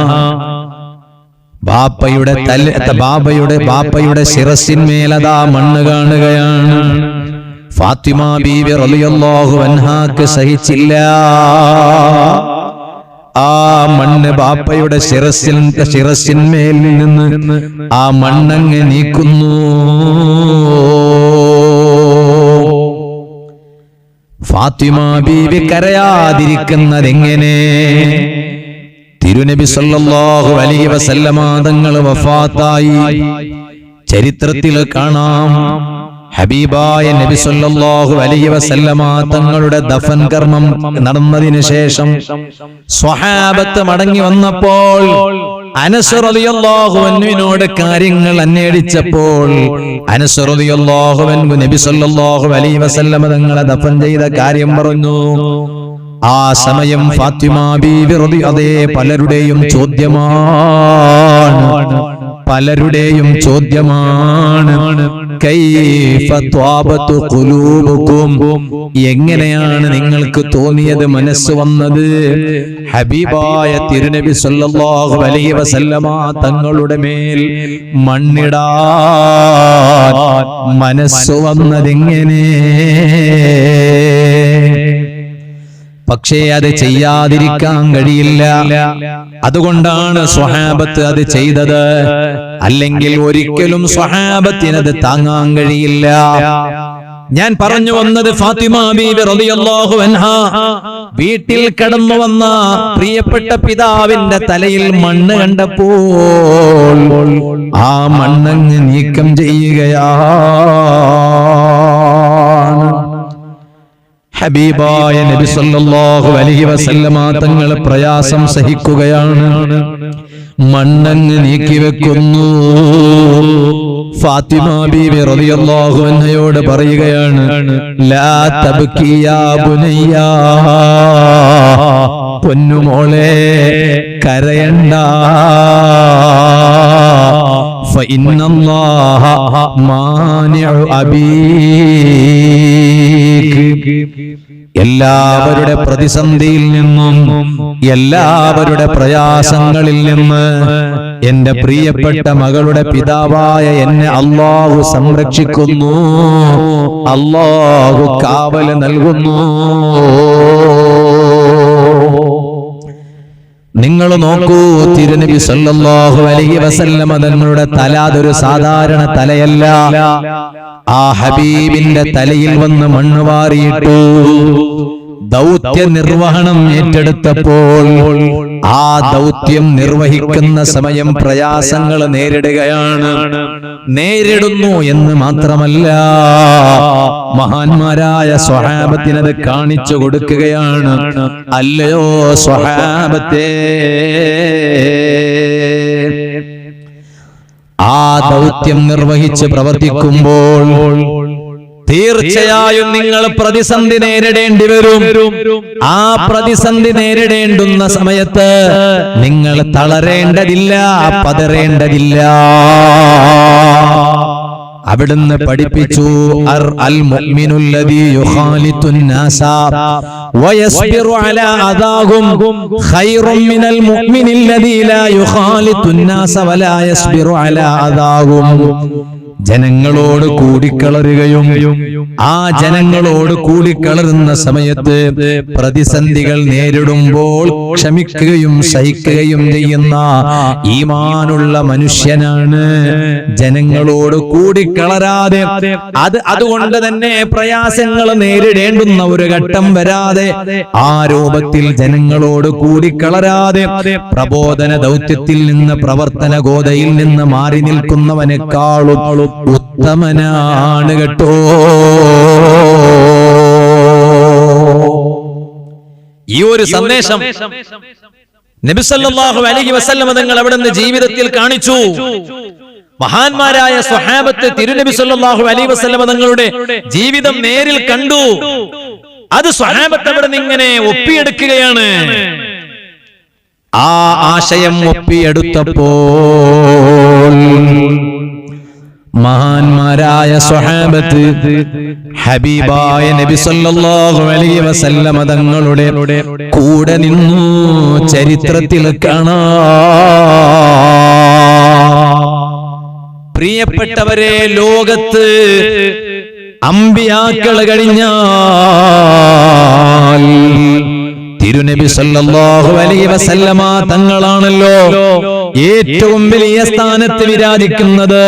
ബാപ്പയുടെ ശിരസിന്മേലതാ മണ്ണ് കാണുകയാണ്. ഫാത്തിമ ബീവി റളിയല്ലാഹു അൻഹാക്ക് സഹിച്ചില്ല. ആ മണ്ണ് ബാപ്പയുടെ ശിരസിന്മേൽ നിന്ന് ആ മണ്ണങ്ങ് നീക്കുന്നു. ഫാത്തിമ ബീവി കരയാതിരിക്കുന്നതെങ്ങനെ? തിരുനബി സല്ലല്ലാഹു അലൈഹി വസല്ലമ തങ്ങൾ വഫാത്തായി ചരിത്രത്തിൽ കാണാം. ഹബീബായ നബി സല്ലല്ലാഹു അലൈഹി വസല്ലമ തങ്ങളുടെ ദഫൻ കർമ്മം നടന്നതിന് ശേഷം സ്വഹാബത്ത് മടങ്ങി വന്നപ്പോൾ അനസ് റളിയല്ലാഹു അൻഹുവിനോട് കാര്യങ്ങൾ അന്വേഷിച്ചപ്പോൾ അനസ് റളിയല്ലാഹു അൻഹു നബി സല്ലല്ലാഹു അലൈഹി വസല്ലമ തങ്ങളെ ദഫൻ ചെയ്ത കാര്യം പറഞ്ഞു. ആ സമയം ഫാത്തിമ ബീവി അതേ പലരുടെയും ചോദ്യമാണ് കൈഫ ത്വാബതു ഖുലൂബുകും, എങ്ങനെയാണ് നിങ്ങൾക്ക് തോന്നിയത്, മനസ്സ് വന്നത് ഹബീബായ തിരുനബി സല്ലല്ലാഹു അലൈഹി വസല്ലമ തങ്ങളുടെ മേൽ മണ്ണിടാൻ മനസ്സ് വന്നതെങ്ങനെ? പക്ഷേ അത് ചെയ്യാതിരിക്കാൻ കഴിയില്ല. അതുകൊണ്ടാണ് സ്വഹാബത്ത് അത് ചെയ്തത്. അല്ലെങ്കിൽ ഒരിക്കലും സ്വഹാബത്തിനത് താങ്ങാൻ കഴിയില്ല. ഞാൻ പറഞ്ഞു വന്നത്, ഫാത്തിമ ബീവി റളിയല്ലാഹു അൻഹാ വീട്ടിൽ കടന്നു വന്ന പ്രിയപ്പെട്ട പിതാവിന്റെ തലയിൽ മണ്ണ് കണ്ടപ്പോൾ ആ മണ്ണങ്ങ് നീക്കം ചെയ്യുകയാണ്. ഹബീബായ നബി സല്ലല്ലാഹു അലൈഹി വസല്ലമ തങ്ങൾ പ്രയാസം സഹിക്കുകയാണ്. മണ്ണങ്ങ് നീക്കി വെക്കുന്നു. ഫാത്തിമ ബീവി റളിയല്ലാഹു അൻഹയോട് പറയുകയാണ്, ലാ തബ്കി യാ ബുനയ്യാ, പൊന്നുമോളെ കരയണ്ട. ഫഇന്നല്ലാഹ മാനിഉ അബീക്, എല്ലാവരുടെ പ്രതിസന്ധിയിൽ നിന്നും എല്ലാവരുടെ പ്രയാസങ്ങളിൽ നിന്ന് എന്റെ പ്രിയപ്പെട്ട മകളുടെ പിതാവായ എന്നെ അല്ലാഹു സംരക്ഷിക്കുന്നു, അല്ലാഹു കാവല് നൽകുന്നു. നിങ്ങൾ നോക്കൂ, തിരുനബി സല്ലല്ലാഹു അലൈഹി വസല്ലമ തങ്ങളുടെ തല അതൊരു സാധാരണ തലയല്ല. ആ ഹബീബിന്റെ തലയിൽ വന്ന് മണ്ണ് വാരിയിട്ടു. ദൗത്യ നിർവഹണം ഏറ്റെടുത്തപ്പോൾ ആ ദൗത്യം നിർവഹിക്കുന്ന സമയം പ്രയാസങ്ങൾ നേരിടുന്നു എന്ന് മാത്രമല്ല, മഹാന്മാരായ സ്വഹാബത്തിനത് കാണിച്ചു കൊടുക്കുകയാണ്. അല്ലയോ സ്വഹാബത്തേ, ആ ദൗത്യം നിർവഹിച്ച് പ്രവർത്തിക്കുമ്പോൾ തീർച്ചയായും നിങ്ങൾ പ്രതിസന്ധി നേരിടേണ്ടി വരും. ആ പ്രതിസന്ധി നേരിടേണ്ടുന്ന സമയത്ത് നിങ്ങൾ തളരേണ്ടതില്ല, പതറേണ്ടതില്ല. അവിടുന്ന് പഠിപ്പിച്ചു, അൽ മുഅ്മിനുല്ലദീ യുഖാലിത്തുൻ നാസ വയസ്ബിറു അലാ അദാഹും ഖൈറും മിനൽ മുഅ്മിനില്ലദീ ലാ യുഖാലിത്തുൻ നാസ വലാ യസ്ബിറു അലാ അദാഹും. ജനങ്ങളോട് കൂടിക്കളറുകയും ആ ജനങ്ങളോട് കൂടിക്കളറുന്ന സമയത്ത് പ്രതിസന്ധികൾ നേരിടുമ്പോൾ ക്ഷമിക്കുകയും സഹിക്കുകയും ചെയ്യുന്ന ഈമാനുള്ള മനുഷ്യനാണ്. ജനങ്ങളോട് കൂടിക്കളരാതെ അതുകൊണ്ട് തന്നെ പ്രയാസങ്ങൾ നേരിടേണ്ടുന്ന ഒരു ഘട്ടം വരാതെ ആ രൂപത്തിൽ ജനങ്ങളോട് കൂടിക്കളരാതെ പ്രബോധന ദൗത്യത്തിൽ നിന്ന്, പ്രവർത്തന ഗോതയിൽ നിന്ന് മാറി നിൽക്കുന്നവനേക്കാളും ഉത്തമനാണ് കേട്ടോ. ഈ ഒരു സന്ദേശം നബി സല്ലല്ലാഹു അലൈഹി വസല്ലം തങ്ങൾ അവിടുന്ന് ജീവിതത്തിൽ കാണിച്ചു. മഹാന്മാരായ സ്വഹാബത്ത് തിരുനബി സല്ലല്ലാഹു അലൈഹി വസല്ലം തങ്ങളുടെ ജീവിതം നേരിൽ കണ്ടു. അത് സ്വഹാബത്ത് അവിടുന്ന് ഇങ്ങനെ ഒപ്പിയെടുക്കുകയാണ്. ആ ആശയം ഒപ്പിയെടുത്തപ്പോൾ മഹാന്മാരായ സ്വഹാബത്ത് ഹബീബായ നബി സല്ലല്ലാഹു അലൈഹി വസല്ലമ തങ്ങളുടെ കൂടെ നിന്നു ചരിത്രത്തിൽ കാണാം. പ്രിയപ്പെട്ടവരെ, ലോകത്ത് അമ്പിയാക്കൾ കഴിഞ്ഞാൽ തിരുനബി സല്ലല്ലാഹു അലൈഹി വസല്ലമ തങ്ങളാണല്ലോ ഏറ്റവും വലിയ സ്ഥാനത്ത് വിരാജിക്കുന്നത്.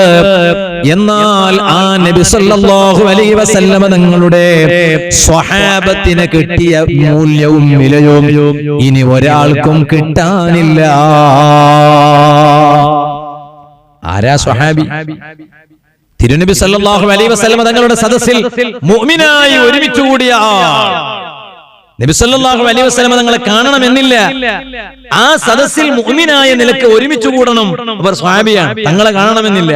എന്നാൽ ആ നബി സല്ലല്ലാഹു അലൈഹി വസല്ലമ തങ്ങളുടെ സ്വഹാബത്തിന് കിട്ടിയ മൂല്യവും വിലയും ഇനി ഒരാൾക്കും കിട്ടാനില്ല. ആരാ സ്വഹാബി? തിരുനബി സല്ലല്ലാഹു അലൈഹി വസല്ലമ തങ്ങളുടെ സദസ്സിൽ മുഅ്മിനായി ഒരുമിച്ച് കൂടിയ നബി സല്ലല്ലാഹു അലൈഹി വസല്ലമ തങ്ങളെ കാണണമെന്നില്ല, ആ സദസ്സിൽ മുഅ്മിനായ നിലക്ക് ഒരുമിച്ച് കൂടണം. അവർ സ്വഹാബിയാണ്, തങ്ങളെ കാണണമെന്നില്ല.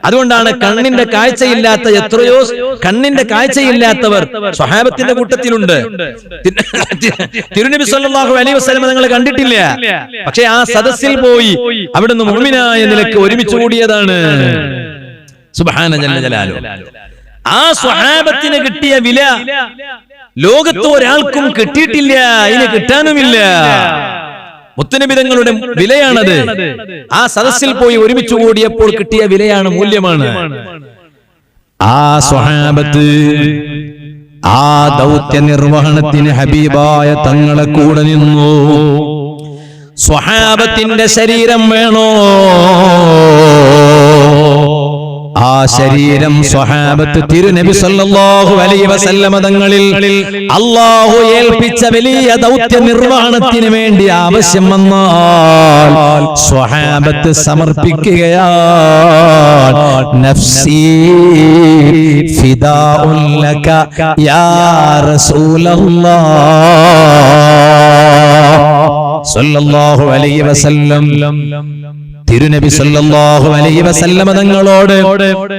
അതുകൊണ്ടാണ് കണ്ണിന്റെ കാഴ്ചയില്ലാത്ത എത്രയോ കണ്ണിന്റെ കാഴ്ചയില്ലാത്തവർ സ്വഹാബത്തിന്റെ കൂട്ടത്തിലുണ്ട്. തിരുനബി സല്ലല്ലാഹു അലൈഹി വസല്ലമ തങ്ങളെ കണ്ടിട്ടില്ല, പക്ഷെ ആ സദസ്സിൽ പോയി അവിടുന്ന് മുഅ്മിനായ നിലക്ക് ഒരുമിച്ച് കൂടിയതാണ്. സുബ്ഹാന ജല്ല ജലാലു. ആ സ്വഹാബത്തിന് കിട്ടിയ വില ലോകത്ത് ഒരാൾക്കും കിട്ടിയിട്ടില്ല, ഇനി കിട്ടാനുമില്ല. മുത്തുനബി തങ്ങളുടെ വിലയാണത്. ആ സദസ്സിൽ പോയി ഒരുമിച്ച് കൂടിയപ്പോൾ കിട്ടിയ വിലയാണ്, മൂല്യമാണ്. ആ സ്വഹാബത്ത് ആ ദൗത്യ നിർവഹണത്തിന് ഹബീബായ തങ്ങളെ കൂടെ നിന്നു. സ്വഹാബത്തിന്റെ ശരീരം വേണോ? ആ ശരീരം സ്വഹാബത്ത് തിരുനബി സല്ലല്ലാഹു അലൈഹി വസല്ലമ തങ്ങളിൽ അല്ലാഹു ഏൽപ്പിച്ച വലിയ ദൗത്യ നിർവഹണത്തിന് വേണ്ടി ആവശ്യം വന്നാൽ സ്വഹാബത്ത് സമർപ്പിക്കുകയാണ്. നഫ്സി ഫിദാഉൻ ലക യാ റസൂലല്ലാഹ് സല്ലല്ലാഹു അലൈഹി വസല്ലം. തിരുനബി സല്ലല്ലാഹു അലൈഹി വസല്ലമ തങ്ങളോട്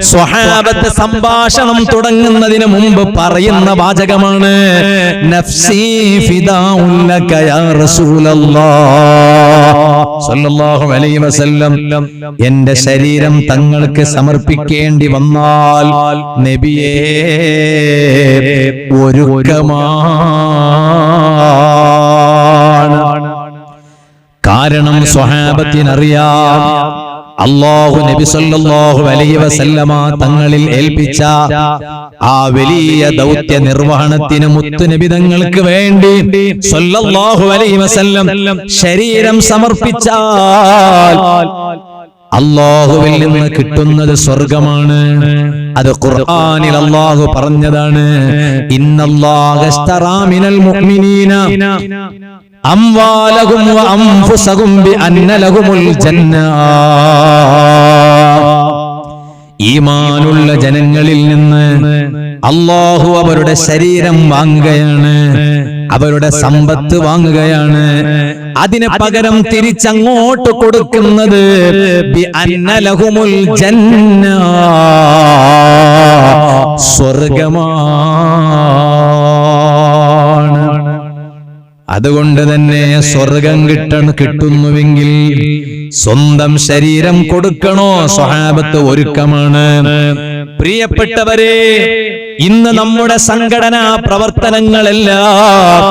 സ്വഹാബത്ത് സംഭാഷണം തുടങ്ങുന്നതിന് മുമ്പ് പറയുന്ന വാചകമാണ് നഫ്സി ഫിദാഉൻ ലക യാ റസൂലല്ലാഹ് സല്ലല്ലാഹു അലൈഹി വസല്ലം. എന്റെ ശരീരം തങ്ങൾക്ക് സമർപ്പിക്കേണ്ടി വന്നാൽ നബിയേ ഒരുക്കമാണ്. കാരണം സ്വഹാബത്തിനറിയാം അല്ലാഹു നബി സല്ലല്ലാഹു അലൈഹി വസല്ലമ തങ്ങളിൽ ഏൽപ്പിച്ച ആ വലിയ ദൗത്യ നിർവഹണത്തിന് മുത്തുനബി തങ്ങൾക്ക് വേണ്ടി സല്ലല്ലാഹു അലൈഹി വസല്ലം ശരീരം സമർപ്പിച്ചാൽ അല്ലാഹുവിൽ നിന്ന് കിട്ടുന്നത് സ്വർഗമാണ്. അത് ഖുർആനിൽ അല്ലാഹു പറഞ്ഞതാണ്. ഇന്നല്ലാഹ ഇസ്തറാ മിനൽ മുഅ്മിനീന അംവാലഹും വ അൻഫുസഹും ബിഅന്ന ലഹുമുൽ ജന്ന. ഈമാനുള്ള ജനങ്ങളിൽ നിന്ന് അല്ലാഹു അവരുടെ ശരീരം വാങ്ങുകയാണ്, അവരുടെ സമ്പത്ത് വാങ്ങുകയാണ്. അതിന് പകരം തിരിച്ചങ്ങോട്ട് കൊടുക്കുന്നത് ബിഅന്ന ലഹുമുൽ ജന്ന, സ്വർഗമാണ്. അതുകൊണ്ട് തന്നെ സ്വർഗം കിട്ടുന്നുവെങ്കിൽ സ്വന്തം ശരീരം കൊടുക്കണോ? സ്വഹാബത്ത് ഒരുക്കമാണ്. പ്രിയപ്പെട്ടവരെ, ഇന്ന് നമ്മുടെ സംഘടനാ പ്രവർത്തനങ്ങളെല്ലാം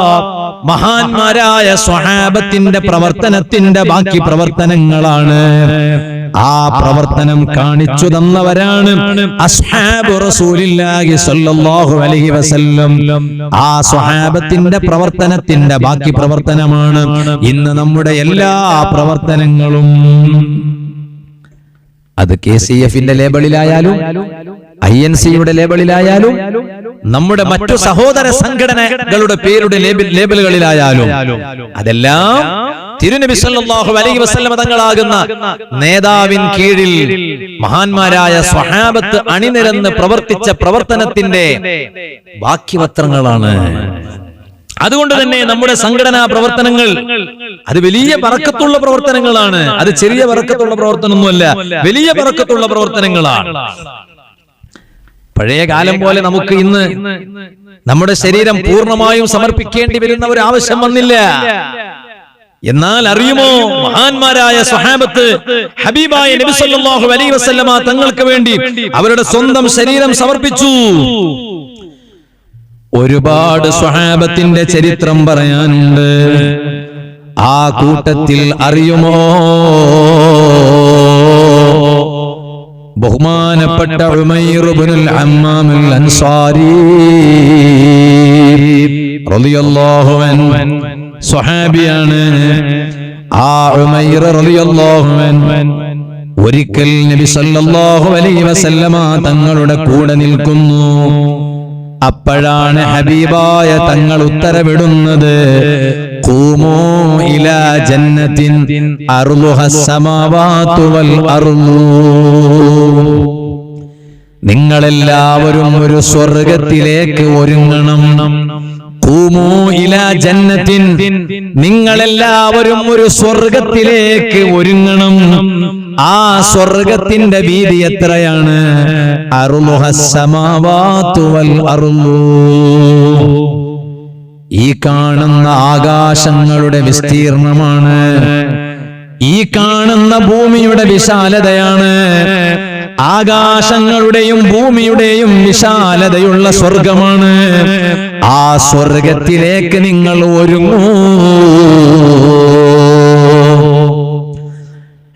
മഹാന്മാരായ സ്വഹാബത്തിന്റെ പ്രവർത്തനത്തിന്റെ ബാക്കി പ്രവർത്തനങ്ങളാണ്. ആ പ്രവർത്തനം കാണിച്ചു തന്നവരാണ് അസ്ഹാബു റസൂലില്ലാഹി സ്വല്ലല്ലാഹു അലൈഹി വസല്ലം. ആ സ്വഹാബത്തിന്റെ പ്രവർത്തനത്തിന്റെ ബാക്കി പ്രവർത്തനമാണ് ഇന്ന് നമ്മുടെ എല്ലാ പ്രവർത്തനങ്ങളും. അത് KCF-ന്റെ ലേബലിലായാലും INC-യുടെ ലേബലിലായാലും നമ്മുടെ മറ്റു സഹോദര സംഘടനകളുടെ പേരുടെ ലേബലുകളിലായാലും അതെല്ലാം തിരുനബി സല്ലല്ലാഹു അലൈഹി വസല്ലം തങ്ങളാകുന്ന നേതാവിൻ കീഴിൽ മഹാന്മാരായ സ്വഹാബത്ത് അണിനിരന്ന് പ്രവർത്തിച്ച പ്രവർത്തനത്തിന്റെ ബാക്കിപത്രങ്ങളാണ്. അതുകൊണ്ട് തന്നെ നമ്മുടെ സംഘടനാ പ്രവർത്തനങ്ങൾ അത് വലിയ ബറക്കത്തുള്ള പ്രവർത്തനങ്ങളാണ്. അത് ചെറിയ ബറക്കത്തുള്ള പ്രവർത്തനമൊന്നുമല്ല, വലിയ ബറക്കത്തുള്ള പ്രവർത്തനങ്ങളാണ്. പഴയ കാലം പോലെ നമുക്ക് ഇന്ന് നമ്മുടെ ശരീരം പൂർണ്ണമായും സമർപ്പിക്കേണ്ടി വരുന്ന ഒരു ആവശ്യം വന്നില്ല. എന്നാൽ അറിയുമോ, മഹാന്മാരായ സ്വഹാബത്ത് ഹബീബായ നബി സല്ലല്ലാഹു അലൈഹി വസല്ലമ തങ്ങൾക്ക് വേണ്ടി അവരുടെ സ്വന്തം ശരീരം സമർപ്പിച്ചു. ഒരുപാട് സ്വഹാബത്തിന്റെ ചരിത്രം പറയാനുണ്ട്. ആ കൂട്ടത്തിൽ അറിയുമോ, ബഹുമാനപ്പെട്ട ഉമൈർ ഇബ്നുൽ അമ്മാമുൽ അൻസാരി റളിയല്ലാഹു അൻഹു സ്വഹാബിയാണ്. ആ ഉമൈർ റളിയല്ലാഹു അൻഹു ഒരിക്കൽ നബി സല്ലല്ലാഹു അലൈഹി വസല്ലമ തങ്ങളുടെ കൂടെ നിൽക്കുന്നു. അപ്പോഴാണ് ഹബീബായ തങ്ങൾ ഉത്തരവിടുന്നത്, ഖൂമൂ ഇലാ ജന്നത്തിൻ അർളുഹസ് സമാവാതു വൽ അർളു. നിങ്ങളെല്ലാവരും ഒരു സ്വർഗത്തിലേക്ക് ഒരുങ്ങണം. ഖൂമൂ ഇലാ ജന്നത്തിൻ, നിങ്ങളെല്ലാവരും ഒരു സ്വർഗത്തിലേക്ക് ഒരുങ്ങണം. ആ സ്വർഗത്തിന്റെ വീതി എത്രയാണ്? അർളുഹസ് സമാവാതു വൽ അർളു. ഈ കാണുന്ന ആകാശങ്ങളുടെ വിസ്തീർണമാണ്, ഈ കാണുന്ന ഭൂമിയുടെ വിശാലതയാണ്. ആകാശങ്ങളുടെയും ഭൂമിയുടെയും വിശാലതയുള്ള സ്വർഗമാണ്. ആ സ്വർഗത്തിലേക്ക് നിങ്ങൾ ഒരുങ്ങൂ.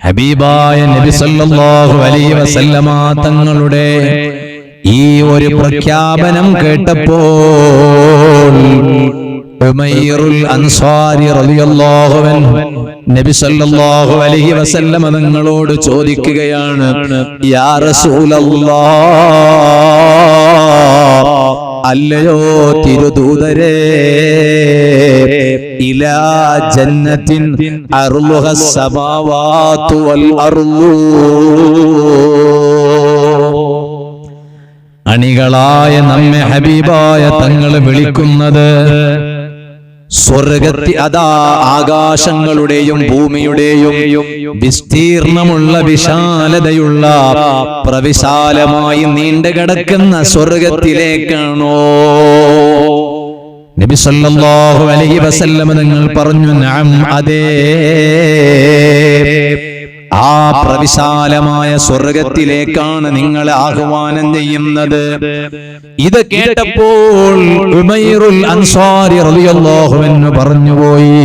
ഹബീബായ നബി സല്ലല്ലാഹു അലൈഹി വസല്ലമ തങ്ങളുടെ ഈ ഒരു പ്രഖ്യാപനം കേട്ടപ്പോൾ ഉമൈറുൽ അൻസാരി റളിയല്ലാഹു അൻഹു നബി സല്ലല്ലാഹു അലൈഹി വസല്ലമ തങ്ങളോട് ചോദിക്കുകയാണ്, യാ റസൂലല്ലാഹ്, അല്ലയോ തിരുദൂതരേ, ഇലാ ജന്നത്തിൻ അർളുഹസ് സമാവാതു വൽ അർളു. അണികളായ നമ്മെ ഹബീബായ തങ്ങൾ വിളിക്കുന്നത് സ്വർഗത്തിൽ, അതാ ആകാശങ്ങളുടെയും ഭൂമിയുടെയും വിസ്തീർണമുള്ള വിശാലതയുള്ള പ്രവിശാലമായി നീണ്ടുകിടക്കുന്ന സ്വർഗത്തിലേക്കാണോ? നബി സല്ലല്ലാഹു അലൈഹി വസല്ലം നിങ്ങൾ പറഞ്ഞു, നഅം, അതേ, ആ പ്രവിശാലമായ സ്വർഗത്തിലേക്കാണ് നിങ്ങളെ ആഹ്വാനം ചെയ്യുന്നത്. ഇത് കേട്ടപ്പോൾ ഉമൈറുൽ അൻസാരി റളിയല്ലാഹു അൻഹു പറഞ്ഞുപോയി,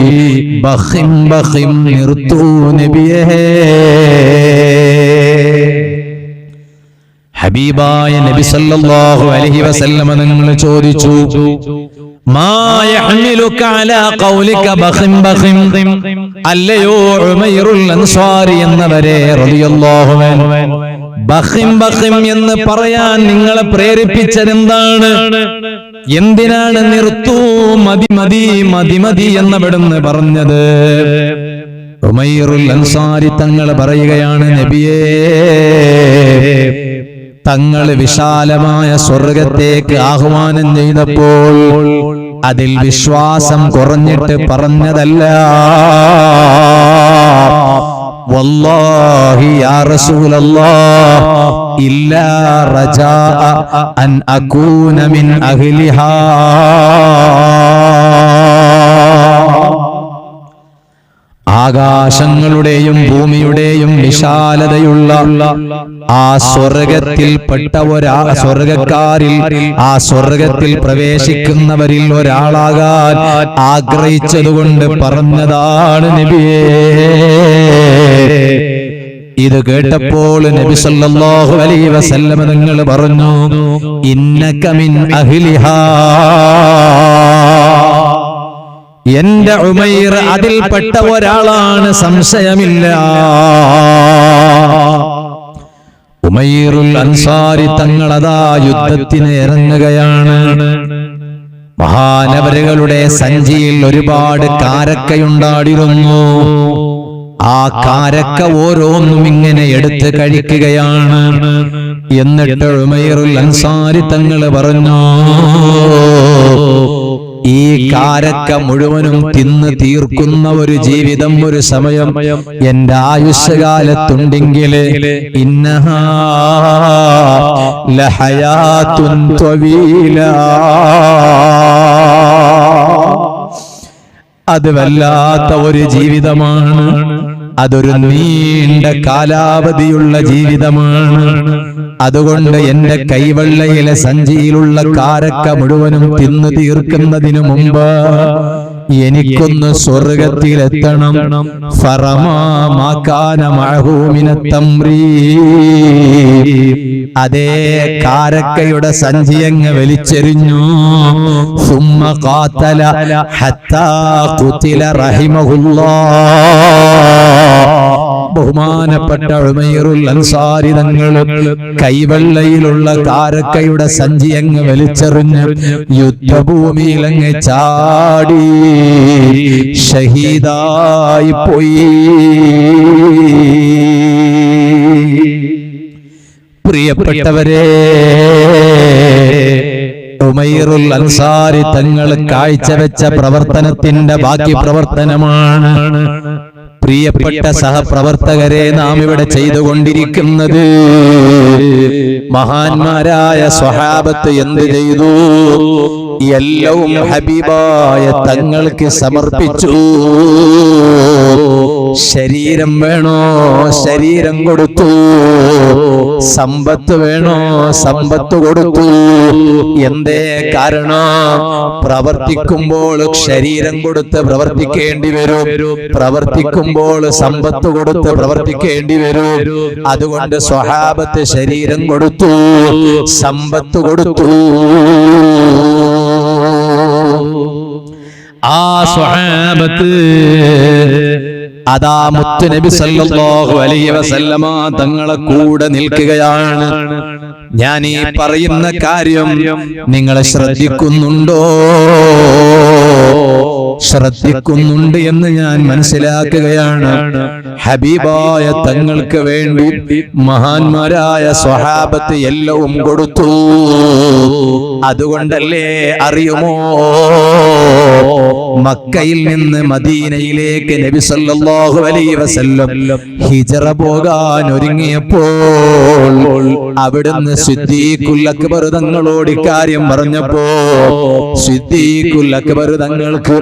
ബഖിം ബഖിം, നിർത്തൂ നബിയേ. ഹബീബായ നബി സല്ലല്ലാഹു അലൈഹി വസല്ലം നിങ്ങൾ ചോദിച്ചു, മാ യഹ്മിലുക അലാ ഖൗലിക ബഖിം ബഖിം, അല്ലയോ ഉമൈറുൽ അൻസാരി എന്നവരെ റളിയല്ലാഹു അൻഹു, ബഖിം ബഖിം എന്ന് പറയാൻ നിങ്ങളെ പ്രേരിപ്പിച്ചതെന്താണ്? എന്തിനാണ് നിർത്തു, മതി മതി മതി മതി എന്നവിടുന്ന് പറഞ്ഞത്? ഉമൈറുൽ അൻസാരി തങ്ങൾ പറയുകയാണ്, നബിയേ, തങ്ങൾ വിശാലമായ സ്വർഗത്തേക്ക് ആഹ്വാനം ചെയ്തപ്പോൾ അതിൽ വിശ്വാസം കുറഞ്ഞിട്ട് പറഞ്ഞതല്ല. വല്ലാഹി യാ റസൂലല്ലാഹ്, ഇല്ലാ റജാഅ അൻ അകൂന മിൻ അഹ്ലിഹാ. ആകാശങ്ങളുടെയും ഭൂമിയുടെയും വിശാലതയുള്ള ആ സ്വർഗത്തിൽപ്പെട്ട സ്വർഗക്കാരിൽ, ആ സ്വർഗത്തിൽ പ്രവേശിക്കുന്നവരിൽ ഒരാളാകാൻ ആഗ്രഹിച്ചതുകൊണ്ട് പറഞ്ഞതാണ് നബിയേ. ഇത് കേട്ടപ്പോൾ നബി സല്ലല്ലാഹു അലൈഹി വസല്ലം തങ്ങൾ പറഞ്ഞു, ഇന്നക മിൻ അഹ്ലിഹാ, എന്റെ ഉമൈർ അതിൽപ്പെട്ട ഒരാളാണ്, സംശയമില്ല. ഉമൈറുൽ അൻസാരി തങ്ങളതാ യുദ്ധത്തിന് ഇറങ്ങുകയാണ്. മഹാനവരുകളുടെ സഞ്ചിയിൽ ഒരുപാട് കാരക്കയുണ്ടായിരുന്നു. ആ കാരക്ക ഓരോന്നും ഇങ്ങനെ എടുത്ത് കഴിക്കുകയാണ്. എന്നിട്ട് ഉമൈറുൽ അൻസാരി തങ്ങൾ പറഞ്ഞു, ഈ കാരക്ക മുഴുവനും തിന്ന് തീർക്കുന്ന ഒരു ജീവിതം, ഒരു സമയം എന്റെ ആയുഷ്കാലത്തുണ്ടെങ്കിൽ ഇന്നഹാ ലഹയാത്തുൻ ത്വവീല, അത് വല്ലാത്ത ഒരു ജീവിതമാണ്. അതൊരു നീണ്ട കാലാവധിയുള്ള ജീവിതമാണ്. അതുകൊണ്ട് എന്റെ കൈവെള്ളയിലെ സഞ്ചിയിലുള്ള കാരക്ക മുഴുവനും തിന്നു തീർക്കുന്നതിനു മുമ്പ് എനിക്കൊന്ന് സ്വർഗത്തിലെത്തണം. അതേ കാരക്കയുടെ സഞ്ചിയങ്ങ് വലിച്ചെറിഞ്ഞു. സുമ്മ ഖാതല ഹത്താ ഖുതില റഹിമഹുല്ലാഹ്. ബഹുമാനപ്പെട്ട ഉമൈറുൽ അൻസാരി തങ്ങൾ കൈവെള്ളയിലുള്ള കാരക്കയുടെ സഞ്ചിയങ്ങ് വലിച്ചെറിഞ്ഞ് യുദ്ധഭൂമിയിലങ്ങ് ചാടി ഷഹീദായി പോയി. പ്രിയപ്പെട്ടവരെ, ഉമൈറുൽ അൻസാരി തങ്ങൾ കാഴ്ചവെച്ച പ്രവർത്തനത്തിന്റെ ബാക്കി പ്രവർത്തനമാണ് പ്രിയപ്പെട്ട സഹപ്രവർത്തകരെ നാം ഇവിടെ ചെയ്തുകൊണ്ടിരിക്കുന്നത്. മഹാന്മാരായ സ്വഹാബത്ത് എന്ത് ചെയ്തു? എല്ലവും ഹബീബായ തങ്ങൾക്ക് സമർപ്പിച്ചു. ശരീരം വേണോ? ശരീരം കൊടുത്തു. സമ്പത്ത് വേണോ? സമ്പത്ത് കൊടുത്തു. എന്തേ കാരണം? പ്രവർത്തിക്കുമ്പോൾ ശരീരം കൊടുത്ത് പ്രവർത്തിക്കേണ്ടി വരും, പ്രവർത്തിക്കുമ്പോൾ സമ്പത്ത് കൊടുത്ത് പ്രവർത്തിക്കേണ്ടി വരും. അതുകൊണ്ട് സ്വഹാബത്ത് ശരീരം കൊടുത്തു, സമ്പത്ത് കൊടുത്തു. ആ സ്വഹാബത്ത് അതാ മുത്തുനബി സല്ലല്ലാഹു അലൈഹി വസല്ലമ തങ്ങളെ കൂടെ നിൽക്കുകയാണ്. ഞാൻ ഈ പറയുന്ന കാര്യം നിങ്ങൾ ശ്രദ്ധിക്കുന്നുണ്ടോ? ശ്രദ്ധിക്കുന്നുണ്ട് എന്ന് ഞാൻ മനസ്സിലാക്കുകയാണ്. ഹബീബായ തങ്ങൾക്ക് വേണ്ടി മഹാന്മാരായ സ്വഹാബത്ത് എല്ലവും കൊടുത്തു. അതുകൊണ്ടല്ലേ അറിയുമോ, മക്കയിൽ നിന്ന് മദീനയിലേക്ക് നബി സല്ലല്ലാഹു അലൈഹി വസല്ലം ഹിജ്റ പോകാൻ ഒരുങ്ങിയപ്പോൾ അവിടുന്ന് സിദ്ദീഖുൽ അക്ബർ തങ്ങളോട് ഇക്കാര്യം പറഞ്ഞപ്പോ സിദ്ദീഖുൽ അക്ബർ തങ്ങൾക്ക്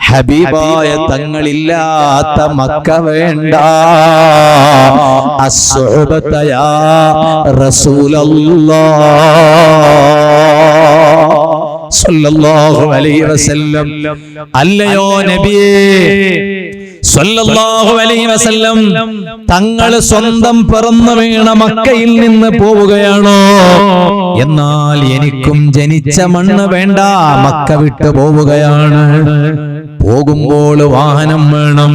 ഹബീബായ തങ്ങളില്ലാത്ത മക്ക വേണ്ട. അസ്സുഹബത യാ റസൂലല്ലാഹ് സല്ലല്ലാഹു അലൈഹി വസല്ലം. അല്ലയോ നബിയേ സല്ലല്ലാഹു അലൈഹി വസല്ലം, തങ്ങൾ സ്വന്തം പിറന്നു വീണ മക്കയിൽ നിന്ന് പോവുകയാണോ? എന്നാൽ എനിക്കും ജനിച്ച മണ്ണ് വേണ്ട, മക്ക വിട്ടു പോവുകയാണ്. പോകുമ്പോൾ വാഹനം വേണം.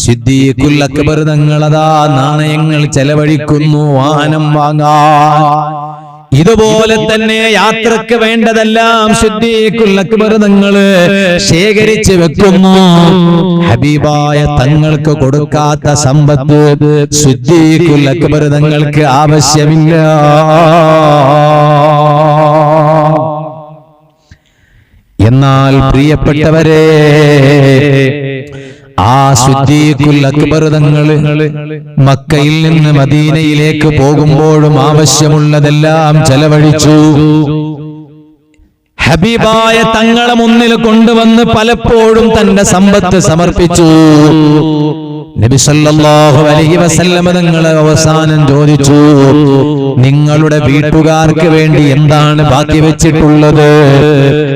സിദ്ദീഖുൽ അക്ബർ തങ്ങൾ അതാ നാണയങ്ങൾ ചെലവഴിക്കുന്നു വാഹനം വാങ്ങാൻ. ഇതുപോലെ തന്നെ യാത്രക്ക് വേണ്ടതെല്ലാം സിദ്ദീഖുൽ അക്ബർ തങ്ങൾ ശേഖരിച്ച് വെക്കുന്നു. ഹബീബായ തങ്ങൾക്ക് കൊടുക്കാത്ത സമ്പത്ത് സിദ്ദീഖുൽ അക്ബർ തങ്ങൾക്ക് ആവശ്യമില്ല. എന്നാൽ പ്രിയപ്പെട്ടവരെ, ആ സിദ്ദീഖുൽ അക്ബർ തങ്ങൾ മക്കയിൽ നിന്ന് മദീനയിലേക്ക് പോകുമ്പോഴും ആവശ്യമുള്ളതെല്ലാം ചെലവഴിച്ചു. ഹബീബായ തങ്ങളെ മുന്നിൽ കൊണ്ടുവന്ന് പലപ്പോഴും തന്റെ സമ്പത്ത് സമർപ്പിച്ചു. നബി സല്ലല്ലാഹു അലൈഹി വസല്ലം തങ്ങൾ അവസാനം ചോദിച്ചു, നിങ്ങളുടെ വീട്ടുകാർക്ക് വേണ്ടി എന്താണ് ബാക്കി വെച്ചിട്ടുള്ളത്?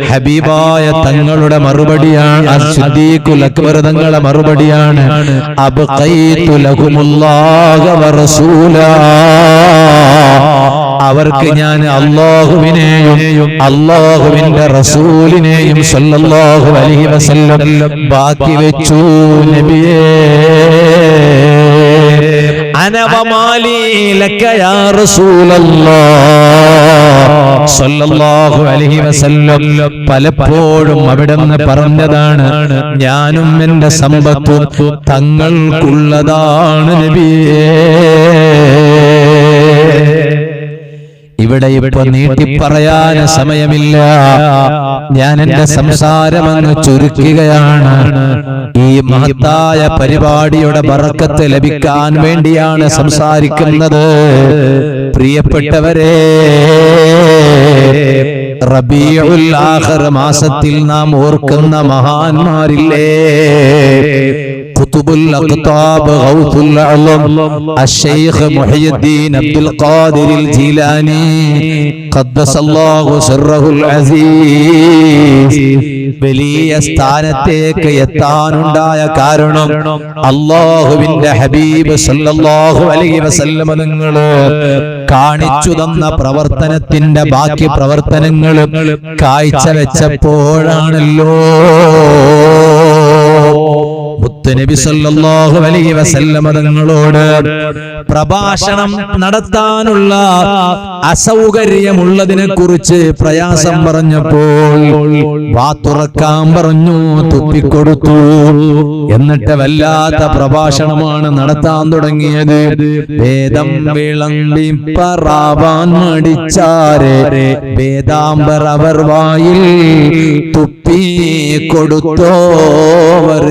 ഹബീബായ തങ്ങളുടെ മറുപടിയാണ്, സിദ്ദീഖുൽ അക്ബർ തങ്ങളുടെ മറുപടിയാണ്, അബ്ഖൈതു ലഹുമുല്ലാഹ വറസൂലാ. അവർക്ക് ഞാൻ അല്ലാഹുവിനെയും അല്ലാഹുവിന്റെ റസൂലിനെയും സല്ലല്ലാഹു അലൈഹി വസല്ലം ബാക്കി വെച്ചു. നബിയേ അന വമാലി ലക യാ റസൂലല്ലാഹ് സല്ലല്ലാഹു അലൈഹി വസല്ലം. പലപ്പോഴും അവിടുന്ന് പറഞ്ഞതാണ്, ഞാനും എന്റെ സമ്പത്തും തങ്ങൾക്കുള്ളതാണ് നബിയേ. ഇവിടെ ഇപ്പൊ നീട്ടിപ്പറയാൻ സമയമില്ല. ഞാൻ എന്റെ സംസാരമെന്ന് ചുരുക്കുകയാണ്. ഈ മഹത്തായ പരിപാടിയുടെ ബറക്കത്ത് ലഭിക്കാൻ വേണ്ടിയാണ് സംസാരിക്കുന്നത്. പ്രിയപ്പെട്ടവരെ, റബീഉൽ ആഖിർ മാസത്തിൽ നാം ഓർക്കുന്ന മഹാന്മാരില്ലേ? ഖുതുബുൽ അഖ്താബ് ഗൗസുൽ അഅ്ലം അശ്ശൈഖ് മുഹയ്യിദ്ദീൻ അബ്ദുൽ ഖാദിർ ജീലാനി ഖദ്ദസല്ലാഹു സിർറഹുൽ അസീസ് വലിയ സ്ഥാനത്തേക്ക് എത്താനുണ്ടായ കാരണം അല്ലാഹുവിന്റെ ഹബീബ് സല്ലല്ലാഹു അലൈഹി വസല്ലം തങ്ങൾ കാണിച്ചു തന്ന പ്രവർത്തനത്തിന്റെ ബാക്കി പ്രവർത്തനങ്ങൾ കാഴ്ചവെച്ചപ്പോഴാണല്ലോ മുത്തുനബി സല്ലല്ലാഹു അലൈഹി വസല്ലം തങ്ങളോട് പ്രഭാഷണം നടത്താനുള്ള അസൗകര്യമുള്ളതിനെ കുറിച്ച് പ്രയാസം പറഞ്ഞപ്പോൾ വാ തുറക്കാൻ പറഞ്ഞു, തുപ്പിക്കൊടുത്തു. എന്നിട്ട് വല്ലാത്ത പ്രഭാഷണമാണ് നടത്താൻ തുടങ്ങിയത്. വേദം വിളമ്പി പറവാൻ മടിച്ചാരെ വേദാംബർ അവർ വായിൽ തുപ്പി കൊടുത്തോവർ.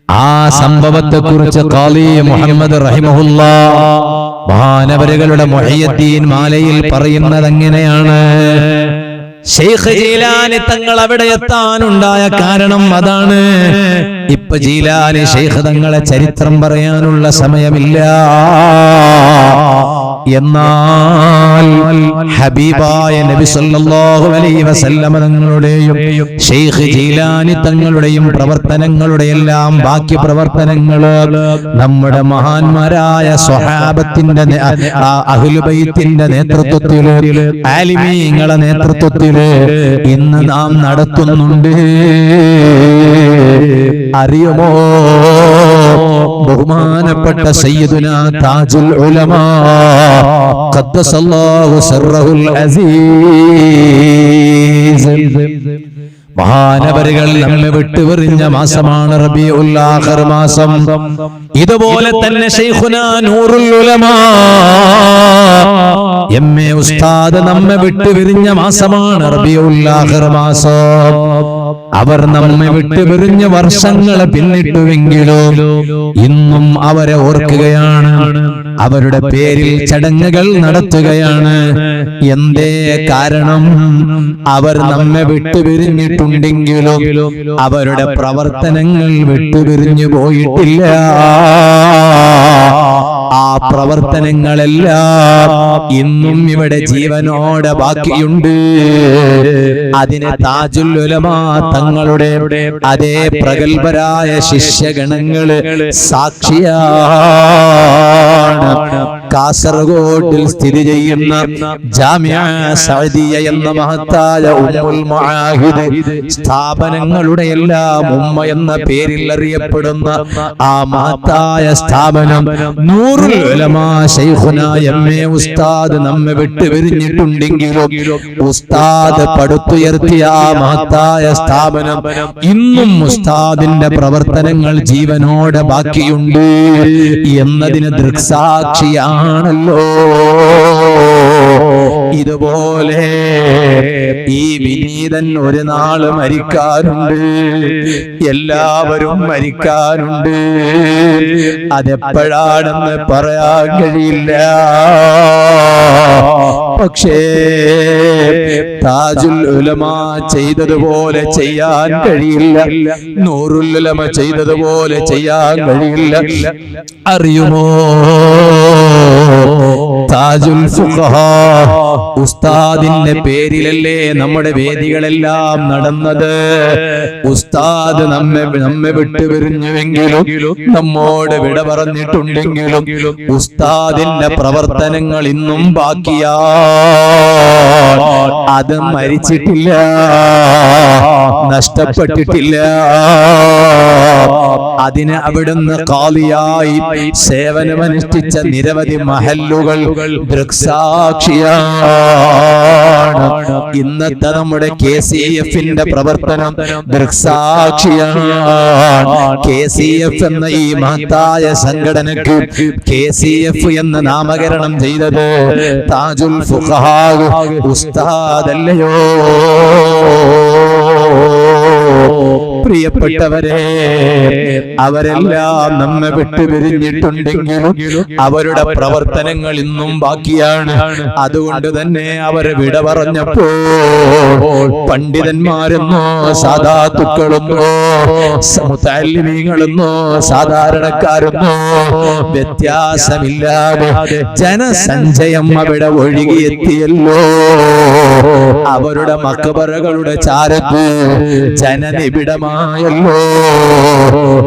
ആ സംഭവത്തെ കുറിച്ച് ഖാലി മുഹമ്മദ് റഹിമഹുല്ലാഹ് മഹാനവരുകളുടെ മുഹയ്യിദ്ദീൻ മാലയിൽ പറയുന്നത് എങ്ങനെയാണ്? ശൈഖ് ജീലാനി തങ്ങൾ അവിടെ എത്താനുണ്ടായ കാരണം അതാണ്. ഇപ്പൊ ജീലാനി ശൈഖ് തങ്ങളെ ചരിത്രം പറയാനുള്ള സമയമില്ല. എന്നാൽ ഹബീബായ നബി സല്ലല്ലാഹു അലൈഹി വസല്ലം തങ്ങളുടെയും ശൈഖ് ജീലാനി തങ്ങളുടെയും പ്രവർത്തനങ്ങളുടെ എല്ലാം ബാക്കി പ്രവർത്തനങ്ങൾ നമ്മുടെ മഹാന്മാരായ സ്വഹാബത്തിന്റെ അഹ്ലുൽ ബൈത്തിന്റെ നേതൃത്വത്തിൽ, ആലിമീങ്ങളുടെ നേതൃത്വത്തിൽ ഇന്ന് നാം നടത്തുന്നുണ്ട്. അറിയുമോ? ബഹുമാനപ്പെട്ട സയ്യിദുനാ താജുൽ ഉലമാ ഖദ്ദസല്ലാഹു സിർറഹുൽ അസീസ് മഹാനവരുകൾ നമ്മെ വിട്ടുപിരിഞ്ഞ മാസമാണ് റബീഉൽ ആഖിർ മാസം. ഇതുപോലെ തന്നെ ശൈഖുനാ നൂറുൽ ഉലമാ എംഎ ഉസ്താദ് നമ്മെ വിട്ടുപിരിഞ്ഞ മാസമാണ് റബീഉൽ ആഖിർ മാസം. അവർ നമ്മെ വിട്ടുപിരിഞ്ഞ വർഷങ്ങൾ പിന്നിട്ടുവെങ്കിലും ഇന്നും അവരെ ഓർക്കുകയാണ്, അവരുടെ പേരിൽ ചടങ്ങുകൾ നടത്തുകയാണ്. എന്തേ കാരണം? അവർ നമ്മെ വിട്ടുപിരിഞ്ഞിട്ടുണ്ടെങ്കിലും അവരുടെ പ്രവർത്തനങ്ങൾ വിട്ടുപിരിഞ്ഞു പോയിട്ടില്ല. ആ പ്രവർത്തനങ്ങളെല്ലാം ഇന്നും ഇവിടെ ജീവനോടെ ബാക്കിയുണ്ട്. അതിന് താജുൽ ഉലമാ തങ്ങളുടെ അതേ പ്രഗൽഭരായ ശിഷ്യഗണങ്ങള് സാക്ഷിയാണ്. കാസർഗോഡിൽ സ്ഥിതി ചെയ്യുന്ന ജാമിഅ സഅദിയ എന്ന മഹത്തായ ഉമ്മുൽ മുആഹിദ് സ്ഥാപനങ്ങളുടെ എല്ലാം ഉമ്മ എന്ന പേരിൽ അറിയപ്പെടുന്ന ആ മഹത്തായ സ്ഥാപനം നൂറുൽ ഉലമാ ശൈഖുനാ എംഎ ഉസ്താദ് നമ്മെ വിട്ടുപിരിഞ്ഞിട്ടുണ്ടെങ്കിലും ഉസ്താദ് പടുത്തുയർത്തിയ ആ മഹത്തായ സ്ഥാപനം ഇന്നും ഉസ്താദിന്റെ പ്രവർത്തനങ്ങൾ ജീവനോടെ ബാക്കിയുണ്ട് എന്നതിന് ദൃക്സാക്ഷിയാണല്ലോ. ഇതുപോലെ ഈ വിനീതൻ ഒരു നാള് മരിക്കാനുണ്ട്, എല്ലാവരും മരിക്കാനുണ്ട്. അതെപ്പോഴാണെന്ന് പറയാൻ കഴിയില്ല. പക്ഷേ താജുൽ ഉലമാ ചെയ്തതുപോലെ ചെയ്യാൻ കഴിയില്ല, നൂറുൽ ഉലമ ചെയ്തതുപോലെ ചെയ്യാൻ കഴിയില്ല. അറിയുമോ? താജുൽ ഫുഖഹാ ഉസ്താദിന്റെ പേരിലല്ലേ നമ്മുടെ വേദികളെല്ലാം നടന്നത്. ഉസ്താദ് നമ്മെ വിട്ടുപിരിഞ്ഞുവെങ്കിലും നമ്മോട് വിട പറഞ്ഞിട്ടുണ്ടെങ്കിലും ഉസ്താദിന്റെ പ്രവർത്തനങ്ങൾ ഇന്നും ബാക്കിയാ. അത് മരിച്ചിട്ടില്ല, നഷ്ടപ്പെട്ടിട്ടില്ല. അതിന് അവിടുന്ന് ഖാലിയായി സേവനമനുഷ്ഠിച്ച നിരവധി മഹല്ലുകൾ ദൃക്സാക്ഷിയാണ്. ഇന്നത്തെ നമ്മുടെ KCF-ന്റെ പ്രവർത്തനം ദൃക്സാക്ഷിയാണ്. KCF എന്ന ഈ മഹത്തായ സംഘടനക്ക് KCF എന്ന് നാമകരണം ചെയ്തത് താജുൽ ഫുഖഹാ ഉസ്താദല്ലയോ? പ്രിയപ്പെട്ടവരെ, അവരെല്ലാം നമ്മെ വിട്ടുപിരിഞ്ഞിട്ടുണ്ടെങ്കിലും അവരുടെ പ്രവർത്തനങ്ങൾ ഇന്നും ബാക്കിയാണ്. അതുകൊണ്ട് തന്നെ അവർ വിട പറഞ്ഞപ്പോൾ പണ്ഡിതന്മാരെന്നോ സാദാത്തുക്കളെന്നോ മുതഅല്ലിമീങ്ങളെന്നോ സാധാരണക്കാരെന്നോ വ്യത്യാസമില്ലാതെ ജനസഞ്ചയം അവിടെ ഒഴുകിയെത്തിയല്ലോ. അവരുടെ മഖബറകളുടെ ചാരത്ത് ജനനിബിഡമായല്ലോ.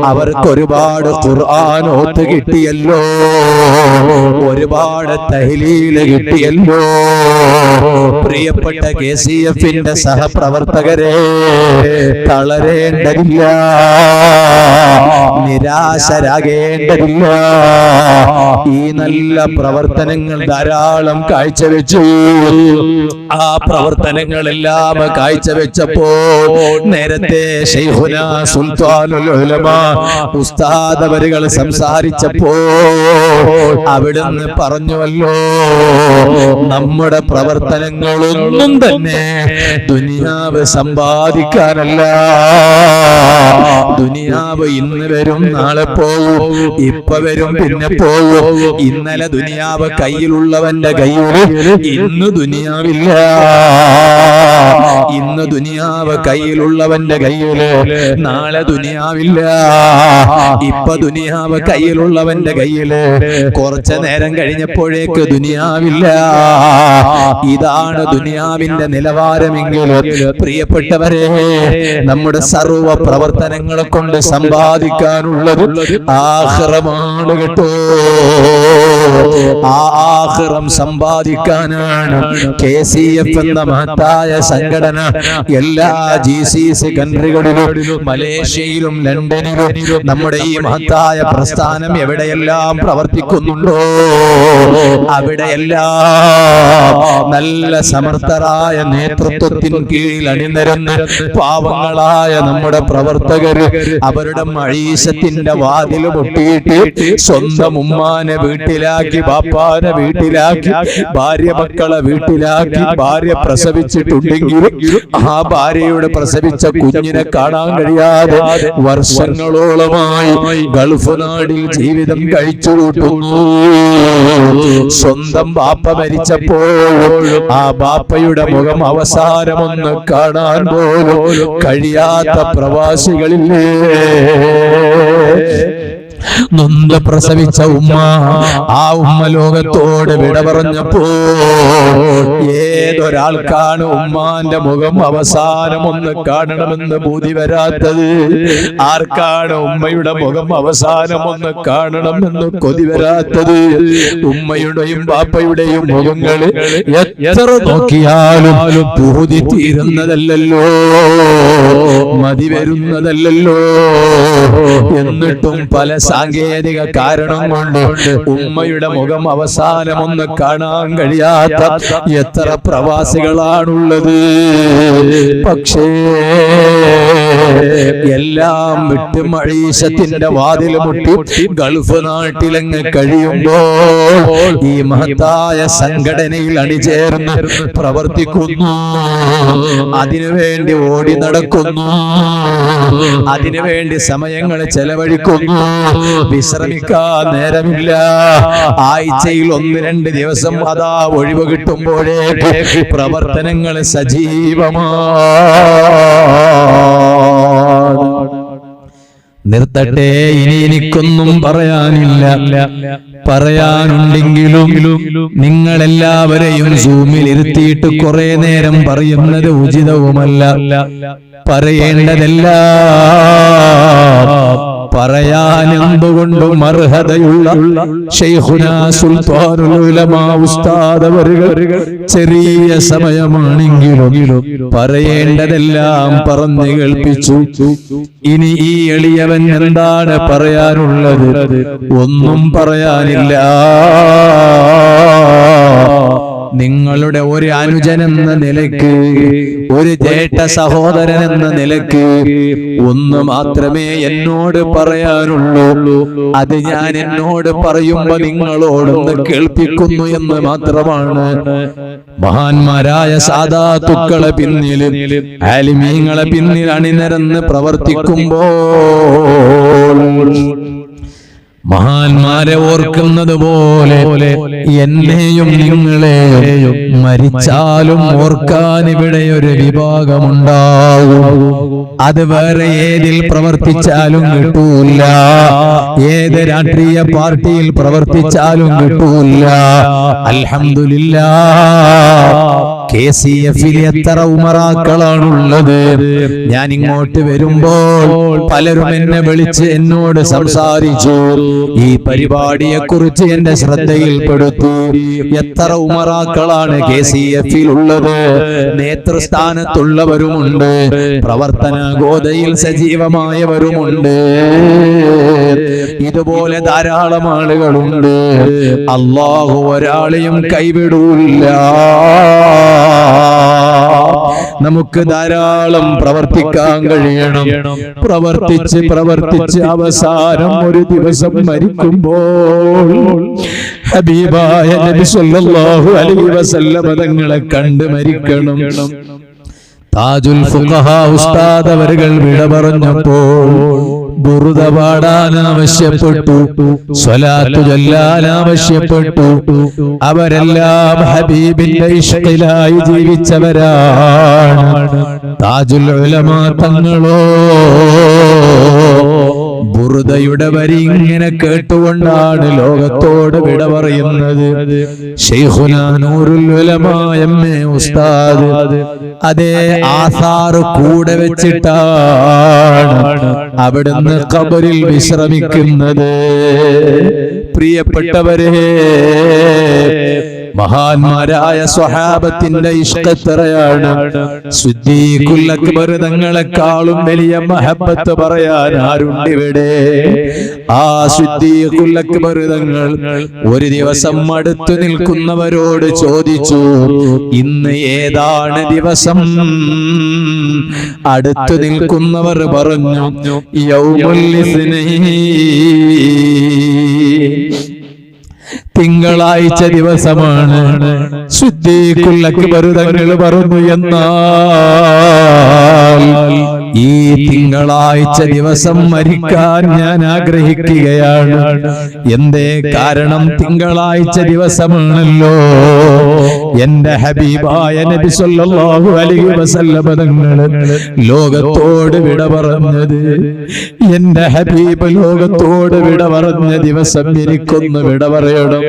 അവർക്ക് ഒരുപാട് ഖുർആൻ ഓത്ത് കിട്ടിയല്ലോ, ഒരുപാട് തഹ്ലീല് കിട്ടിയല്ലോ. പ്രിയപ്പെട്ട KCF-ന്റെ സഹപ്രവർത്തകരെ, തളരേണ്ടതില്ല, നിരാശരാകേണ്ടതില്ല. ഈ നല്ല പ്രവർത്തനങ്ങൾ ധാരാളം കാഴ്ചവെച്ചു. ആ പ്രവർത്തനങ്ങളെല്ലാം കാഴ്ചവെച്ചപ്പോൾ നേരത്തെ ശൈഖുനാ സുൽത്താനുൽ ഉലമാ ഉസ്താദ് അവരുകൾ സംസാരിച്ചപ്പോൾ അവിടുന്ന് പറഞ്ഞുവല്ലോ, നമ്മുടെ പ്രവർത്തനങ്ങളൊന്നും തന്നെ ദുനിയാവ് സമ്പാദിക്കാനല്ല. ദുനിയാവ് ഇന്ന് വരും, നാളെ പോവും, ഇപ്പൊ വരും, പിന്നെ പോവും. ഇന്നലെ ദുനിയാവ് കയ്യിലുള്ളവന്റെ കയ്യിൽ ഇന്ന് ദുനിയാവില്ല. ഇന്ന് ദുനിയാവ് കയ്യിലുള്ളവന്റെ കയ്യില് നാളെ ദുനിയാവില്ല. ഇപ്പൊ ദുനിയാവ് കയ്യിലുള്ളവന്റെ കയ്യില് കുറച്ചു നേരം കഴിഞ്ഞപ്പോഴേക്ക് ദുനിയാവില്ല. ഇതാണ് ദുനിയാവിന്റെ നിലവാരമെങ്കിൽ പ്രിയപ്പെട്ടവരെ, നമ്മുടെ സർവ പ്രവർത്തനങ്ങളെ കൊണ്ട് സമ്പാദിക്കാനുള്ളത് ആഖിറമാണ് കേട്ടോ. ആ ആഖിറം സമ്പാദിക്കാനാണ് KCF എന്ന മഹത്തായ സംഘടന എല്ലാ GCC കൺട്രികളിലും മലേഷ്യയിലും ലണ്ടനിലും നമ്മുടെ ഈ മഹത്തായ പ്രസ്ഥാനം എവിടെയെല്ലാം പ്രവർത്തിക്കുന്നുണ്ടോ അവിടെയെല്ലാം നല്ല സമർത്ഥരായ നേതൃത്വത്തിന് കീഴിൽ അണിനിരന്ന് പാവങ്ങളായ നമ്മുടെ പ്രവർത്തകര് അവരുടെ മഴീശത്തിന്റെ വാതിൽ പൊട്ടിയിട്ട് സ്വന്തം ഉമ്മാനെ വീട്ടിലാക്കി, ബാപ്പാനെ വീട്ടിലാക്കി, ഭാര്യ മക്കളെ വീട്ടിലാക്കി, ഭാര്യ പ്രസവിച്ചിട്ടുണ്ടെങ്കിൽ ആ ഭാര്യയുടെ പ്രസവിച്ച കുഞ്ഞിനെ കാണാൻ കഴിയാതെ വർഷങ്ങളോളമായി ഗൾഫ് നാടിൽ ജീവിതം കഴിച്ചു കൂട്ടുന്നു. സ്വന്തം ബാപ്പ മരിച്ചപ്പോൾ ആ ബാപ്പയുടെ മുഖം അവസാനമൊന്ന് കാണാൻ പോലും കഴിയാത്ത പ്രവാസികളില്ലേ? നൊന്ത് പ്രസവിച്ച ഉമ്മ, ആ ഉമ്മ ലോകത്തോട് വിട പറഞ്ഞപ്പോ ഏതൊരാൾക്കാണ് ഉമ്മാന്റെ മുഖം അവസാനം ഒന്ന് കാണണമെന്ന് ബോധി വരാത്തത്? ആർക്കാണ് ഉമ്മയുടെ മുഖം അവസാനം ഒന്ന് കാണണമെന്ന് കൊതി വരാത്തത്? ഉമ്മയുടെയും ബാപ്പയുടെയും മുഖങ്ങള് എത്ര നോക്കിയാലും പൂതി തീരുന്നതല്ലല്ലോ, മതി വരുന്നതല്ലല്ലോ. എന്നിട്ടും പല സാങ്കേതിക കാരണം കൊണ്ട് ഉമ്മയുടെ മുഖം അവസാനം ഒന്ന് കാണാൻ കഴിയാത്ത എത്ര പ്രവാസികളാണുള്ളത്. പക്ഷേ എല്ലാം വിട്ട് മഴീശത്തിന്റെ വാതിൽ മുട്ടി ഗൾഫ് നാട്ടിലങ്ങ് കഴിയുമ്പോൾ ഈ മഹത്തായ സംഘടനയിൽ അണിചേർന്ന് പ്രവർത്തിക്കുന്നു, അതിനുവേണ്ടി ഓടി നടക്കുന്നു, അതിനുവേണ്ടി സമയങ്ങൾ ചെലവഴിക്കുന്നു. വിശ്രമിക്കാൻ നേരമില്ല. ആഴ്ചയിൽ 1-2 ദിവസം അതാ ഒഴിവ് കിട്ടുമ്പോഴേ പ്രവർത്തനങ്ങൾ സജീവമാണ്. നിർത്തട്ടെ, ഇനി എനിക്കൊന്നും പറയാനില്ല. പറയാനുണ്ടെങ്കിലും നിങ്ങളെല്ലാവരെയും സൂമിൽ ഇരുത്തിയിട്ട് കുറെ നേരം പറയുന്നത് ഉചിതവുമല്ല. പറയേണ്ടതല്ല പറയാൻ എന്തുകൊണ്ടും അർഹതയുള്ള ശൈഖുനാ സുൽത്താനുൽ ഉലമാ ഉസ്താദ് അവരുകൾ ചെറിയ സമയമാണെങ്കിലും പറയേണ്ടതെല്ലാം പറഞ്ഞു കേൾപ്പിച്ചു. ഇനി ഈ എളിയവൻ എന്താണ് പറയാനുള്ളത്? ഒന്നും പറയാനില്ല. നിങ്ങളുടെ ഒരു അനുജനെന്ന നിലയ്ക്ക്, ഒരു ജേഷ്ഠ സഹോദരൻ എന്ന നിലയ്ക്ക് ഒന്ന് മാത്രമേ എന്നോട് പറയാനുള്ളൂ. അത് ഞാൻ എന്നോട് പറയുമ്പോ നിങ്ങളോടൊന്ന് കേൾപ്പിക്കുന്നു എന്ന് മാത്രമാണ്. മഹാന്മാരായ സാദാത്തുക്കളെ പിന്നിൽ, ആലിമീങ്ങളെ പിന്നിൽ അണിനിരന്ന് പ്രവർത്തിക്കുമ്പോൾ മഹാന്മാരെ ഓർക്കുന്നത് പോലെ എന്നെയും നിങ്ങളെയും മരിച്ചാലും ഓർക്കാൻ ഇവിടെ ഒരു വിഭാഗമുണ്ടാകും. അത് വേറെ ഏതിൽ പ്രവർത്തിച്ചാലും കിട്ടൂല, ഏത് രാഷ്ട്രീയ പാർട്ടിയിൽ പ്രവർത്തിച്ചാലും കിട്ടൂല. അൽഹംദുലില്ലാഹ്, KCF-ൽ എത്ര ഉമറാക്കളാണുള്ളത്. ഞാൻ ഇങ്ങോട്ട് വരുമ്പോൾ പലരും എന്നെ വിളിച്ച് എന്നോട് സംസാരിച്ചു, ഈ പരിപാടിയെ കുറിച്ച് എന്റെ ശ്രദ്ധയിൽപ്പെടുത്തി. എത്ര ഉമറാക്കളാണ് KCF-ൽ ഉള്ളത്. നേതൃസ്ഥാനത്തുള്ളവരുമുണ്ട്, പ്രവർത്തന ഗോതയിൽ സജീവമായവരുമുണ്ട്. ഇതുപോലെ ധാരാളം ആളുകളുണ്ട്. അല്ലാഹു ഒരാളെയും കൈവിടൂല്ല. നമുക്ക് ധാരാളം പ്രവർത്തിക്കാൻ കഴിയണം. പ്രവർത്തിച്ച് അവസാനം ഒരു ദിവസം മരിക്കുമ്പോൾ ഹബീബായ നബി സല്ലല്ലാഹു അലൈഹി വസല്ലം തങ്ങളെ കണ്ട് മരിക്കണം. താജുൽ ഫുഖഹാ ഉസ്താദ് അവர்கள் വിട പറഞ്ഞപ്പോൾ ബുറുദ പാടാൻ ആവശ്യപ്പെട്ടു, സ്വലാത്ത് ചൊല്ലാൻ ആവശ്യപ്പെട്ടു. അവരെല്ലാം ഹബീബിന്റെ ഇഷ്ഖിലായി ജീവിച്ചവരാണ്. താജുൽ ഉലമാ തങ്ങളോ ബുറുദയുടെ വരി ഇങ്ങനെ കേട്ടുകൊണ്ടാണ് ലോകത്തോട് വിട പറയുന്നത്. ശൈഖുനാ നൂറുൽ ഉലമാ എം.എ. ഉസ്താദ് അതേ ആസാറ് കൂടെ വെച്ചിട്ടാണ് അവിടുന്ന് ഖബറിൽ വിശ്രമിക്കുന്നത്. പ്രിയപ്പെട്ടവരെ, മഹാന്മാരായ സ്വഹാബത്തിന്റെ ഇഷ്കത്തറയാണ്. സിദ്ദീഖുൽ അക്ബർ തങ്ങളെക്കാളും വലിയ മഹബത്ത് പറയാൻ ആരുണ്ടിവിടെ? ആ സിദ്ദീഖുൽ അക്ബർ തങ്ങൾ ഒരു ദിവസം അടുത്തു നിൽക്കുന്നവരോട് ചോദിച്ചു, ഇന്ന് ഏതാണ് ദിവസം? അടുത്തു നിൽക്കുന്നവർ പറഞ്ഞു, യൗമുൽ ഇസ്നൈൻ, തിങ്കളാഴ്ച ദിവസമാണ്. സിദ്ദീഖുൽ അക്ബർ തങ്ങൾ പറഞ്ഞു, എന്നാൽ ഈ തിങ്കളാഴ്ച ദിവസം മരിക്കാൻ ഞാൻ ആഗ്രഹിക്കുകയാണ്. എന്തേ കാരണം? തിങ്കളാഴ്ച ദിവസമാണല്ലോ എന്റെ ഹബീബായ നബി സല്ലല്ലാഹു അലൈഹി വസല്ലം തങ്ങൾ ലോകത്തോട് വിട പറഞ്ഞത്. എന്റെ ഹബീബ് ലോകത്തോട് വിട പറഞ്ഞ ദിവസം എനിക്കൊന്ന് വിട പറയണം.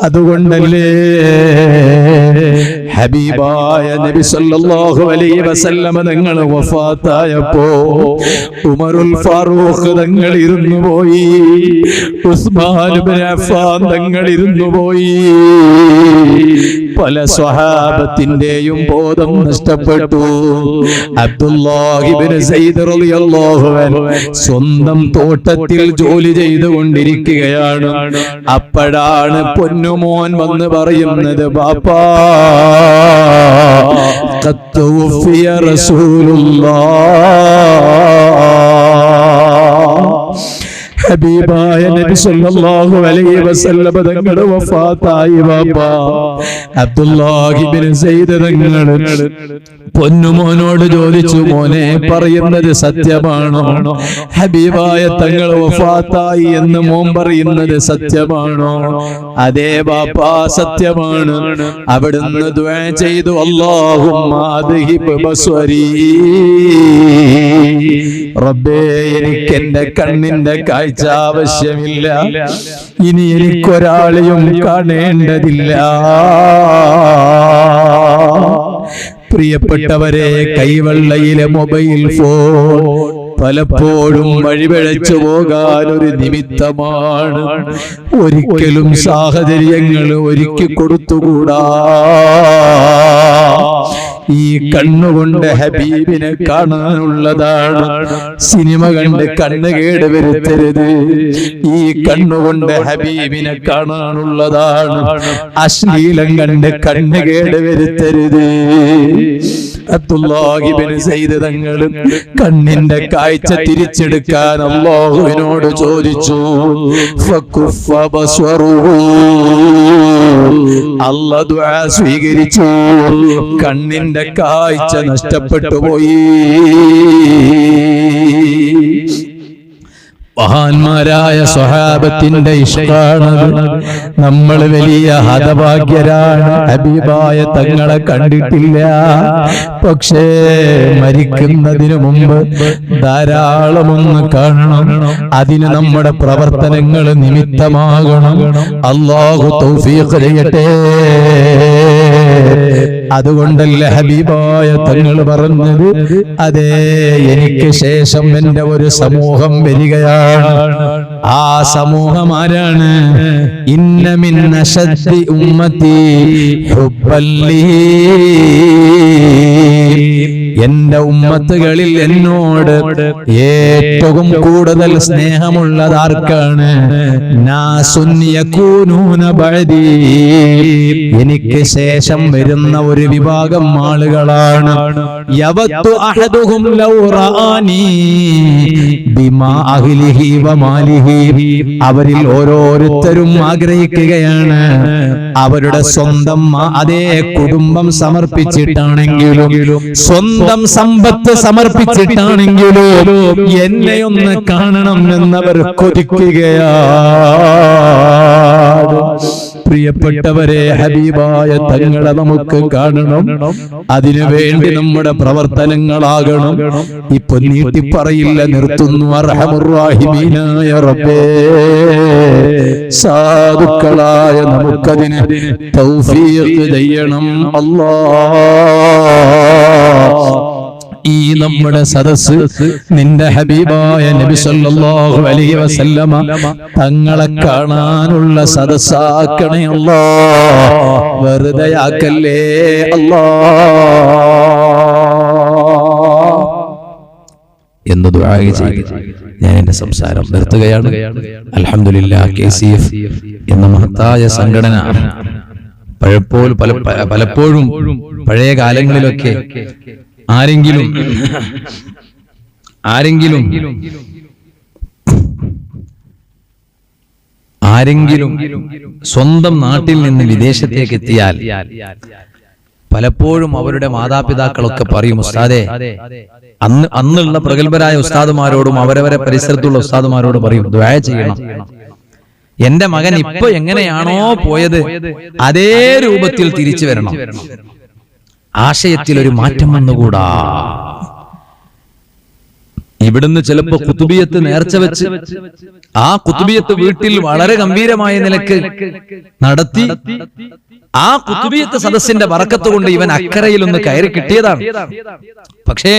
അതുകൊണ്ടല്ലേ ഹബീബായ നബി സല്ലല്ലാഹു അലൈഹി വസല്ലം തങ്ങൾ വഫാത്തായപ്പോ ഉമറുൽ ഫാറൂഖ് തങ്ങൾ ഇരുന്നു പോയി, ഉസ്മാൻ ഇബ്നു അഫ്ഫാൻ തങ്ങൾ ഇരുന്നു പോയി. പല സ്വഹാബത്തിന്റെയും ബോധം നഷ്ടപ്പെട്ടു. അബ്ദുല്ലാഹി ഇബ്നു സൈദ് റളിയല്ലാഹു അൻഹു സ്വന്തം തോട്ടത്തിൽ ജോലി ചെയ്തുകൊണ്ടിരിക്കുകയാണ്. അപ്പോഴാണ് പൊന്നുമോൻ വന്ന് പറയുന്നത്, ബാപ്പാ ഖദ് വഫിയ റസൂലുള്ളാഹ്, ഹബീബായ നബി സല്ലല്ലാഹു അലൈഹി വസല്ലം തങ്ങൾ വഫാത്തായി. ബാപ്പാ അബ്ദുല്ലാഹി ഇബ്നു സൈദ് തങ്ങൾ പൊന്നുമോനോട് ചോദിച്ചു, മോനെ പറയുന്നത് സത്യമാണോ? ഹബീബായ തങ്ങൾ വഫാത്തായി എന്ന് മോൻ പറയുന്നത് സത്യമാണോ? അതേ ബാപ്പാ, സത്യമാണ്. അവിടുന്ന് ദുആ ചെയ്തു, അല്ലാഹുമ്മ അദ്ഹിബ് ബസ്വരീ, റബ്ബേ എനിക്ക് എന്റെ കണ്ണിന്റെ കാഴ്ച ആവശ്യമില്ല, ഇനി എനിക്കൊരാളെയും കാണേണ്ടതില്ല. പ്രിയപ്പെട്ടവരെ, കൈവെള്ളയിലെ മൊബൈൽ ഫോൺ പലപ്പോഴും വഴിപിഴച്ചു പോകാൻ ഒരു നിമിത്തമാണ്. ഒരിക്കലും സാഹചര്യങ്ങൾ ഒരുക്കി കൊടുത്തുകൂടാ. ഈ കണ്ണുകൊണ്ട് ഹബീബിനെ കാണാനുള്ളതാണ്. സിനിമ കണ്ട് കണ്ണുകേട് വരുത്തരുത്. ഈ കണ്ണുകൊണ്ട് ഹബീബിനെ കാണാനുള്ളതാണ്. അശ്ലീലം കണ്ട് കണ്ണുകേട് വരുത്തരുത്. അബ്ദുല്ലാഹി ഇബ്നു സയ്യിദ് തങ്ങൾ കണ്ണിന്റെ കാഴ്ച തിരിച്ചെടുക്കാൻ അല്ലാഹുവിനോട് ചോദിച്ചു. ഫകുഫ ബസ്വറുഹു, അല്ലാഹു ദുആ സ്വീകരിച്ചു. കണ്ണിന്റെ കാഴ്ച നഷ്ടപ്പെട്ടു പോയി. മഹാന്മാരായ സ്വഹാബത്തിന്റെ ഇഷ്കാണത്. നമ്മൾ വലിയ ഹതഭാഗ്യരാണ്. ഹബീബായ തങ്ങളെ കണ്ടിട്ടില്ല. പക്ഷേ മരിക്കുന്നതിനു മുമ്പ് ധാരാളമൊന്ന് കാണണം. അതിന് നമ്മുടെ പ്രവർത്തനങ്ങൾ നിമിത്തമാകണം. അല്ലാഹു തൗഫീഖ് ചെയ്യട്ടെ. അതുകൊണ്ടല്ല ഹബീബായ തങ്ങൾ പറഞ്ഞത്, അതേ എനിക്ക് ശേഷം എന്റെ ഒരു സമൂഹം വരികയാണ്. ആ സമൂഹം ആരാണ്? ഇന്ന മിൻ അശദ്ദി ഉമ്മത്തി ഹുബ്ബൻ ലീ, എന്റെ ഉമ്മത്തുകളിൽ എന്നോട് ഏറ്റവും കൂടുതൽ സ്നേഹമുള്ളതാർക്കാണ്? നാസുൻ യകൂനൂന ബഅദി, എനിക്ക് ശേഷം വരുന്ന ഒരു വിഭാഗം ആളുകളാണ്. യവത്തു അഹദുഹും ലൗ റആനി ബിമാ അഹ്ലിഹി വമാലിഹി, അവരിൽ ഓരോരുത്തരും ആഗ്രഹിക്കുകയാണ് അവരുടെ സ്വന്തം അതേ കുടുംബം സമർപ്പിച്ചിട്ടാണെങ്കിലും സ്വന്തം സമ്പത്ത് സമർപ്പിച്ചിട്ടാണെങ്കിലും എന്നെയൊന്ന് കാണണം എന്നവർ കൊതിക്കുകയാണ്. പ്രിയപ്പെട്ടവരെ, ഹബീബായ തങ്ങളെ നമുക്ക് കാണണം. അതിനുവേണ്ടി നമ്മുടെ പ്രവർത്തനങ്ങളാകണം. ഇപ്പൊ നീട്ടിപ്പറയില്ല, നിർത്തുന്നു. അർഹമുർറാഹിമീനായ റബ്ബേ, സാധുക്കളായ നമുക്കതിന് തൗഫീഖ് ചെയ്യണം അല്ലാഹ്. ഈ നമ്മുടെ സദസ്സ് നിന്റെ ഹബീബായ നബി സല്ലല്ലാഹു അലൈഹി വസല്ലമ തങ്ങളെ കാണാനുള്ള സദസ്സാക്കണേ അല്ലാഹ്. വെറുതെയാക്കല്ലേ അല്ലാഹ് എന്ന് ദുആ ചെയ്ത് ഞാൻ എന്റെ സംസാരം നിർത്തുകയാണ്. അൽഹംദുലില്ലാഹ്, KCF എന്ന മഹത്തായ സംഘടന പലപ്പോഴും പഴയ കാലങ്ങളിലൊക്കെ ആരെങ്കിലും സ്വന്തം നാട്ടിൽ നിന്ന് വിദേശത്തേക്ക് എത്തിയാൽ പലപ്പോഴും അവരുടെ മാതാപിതാക്കളൊക്കെ പറയും, ഉസ്താദേ, അന്നുള്ള പ്രഗത്ഭരായ ഉസ്താദുമാരോടും അവരവരെ പരിസരത്തുള്ള ഉസ്താദുമാരോട് പറയും, ദുആ ചെയ്യണം. എന്റെ മകൻ ഇപ്പൊ എങ്ങനെയാണോ പോയത് അതേ രൂപത്തിൽ തിരിച്ചു വരണം. ആശയത്തിൽ ഒരു മാറ്റം വന്നുകൂടാ. ഇവിടുന്ന് ചിലപ്പോ കുത്തുബിയത്ത് നേർച്ച വെച്ച് ആ കുത്തുബിയത്ത് വീട്ടിൽ വളരെ ഗംഭീരമായ നിലക്ക് നടത്തി ആ കുത്തുബിയത്ത് സദസ്സിന്റെ ബറക്കത്ത് കൊണ്ട് ഇവൻ അക്കരയിൽ ഒന്ന് കയറി കിട്ടിയതാണ്. പക്ഷേ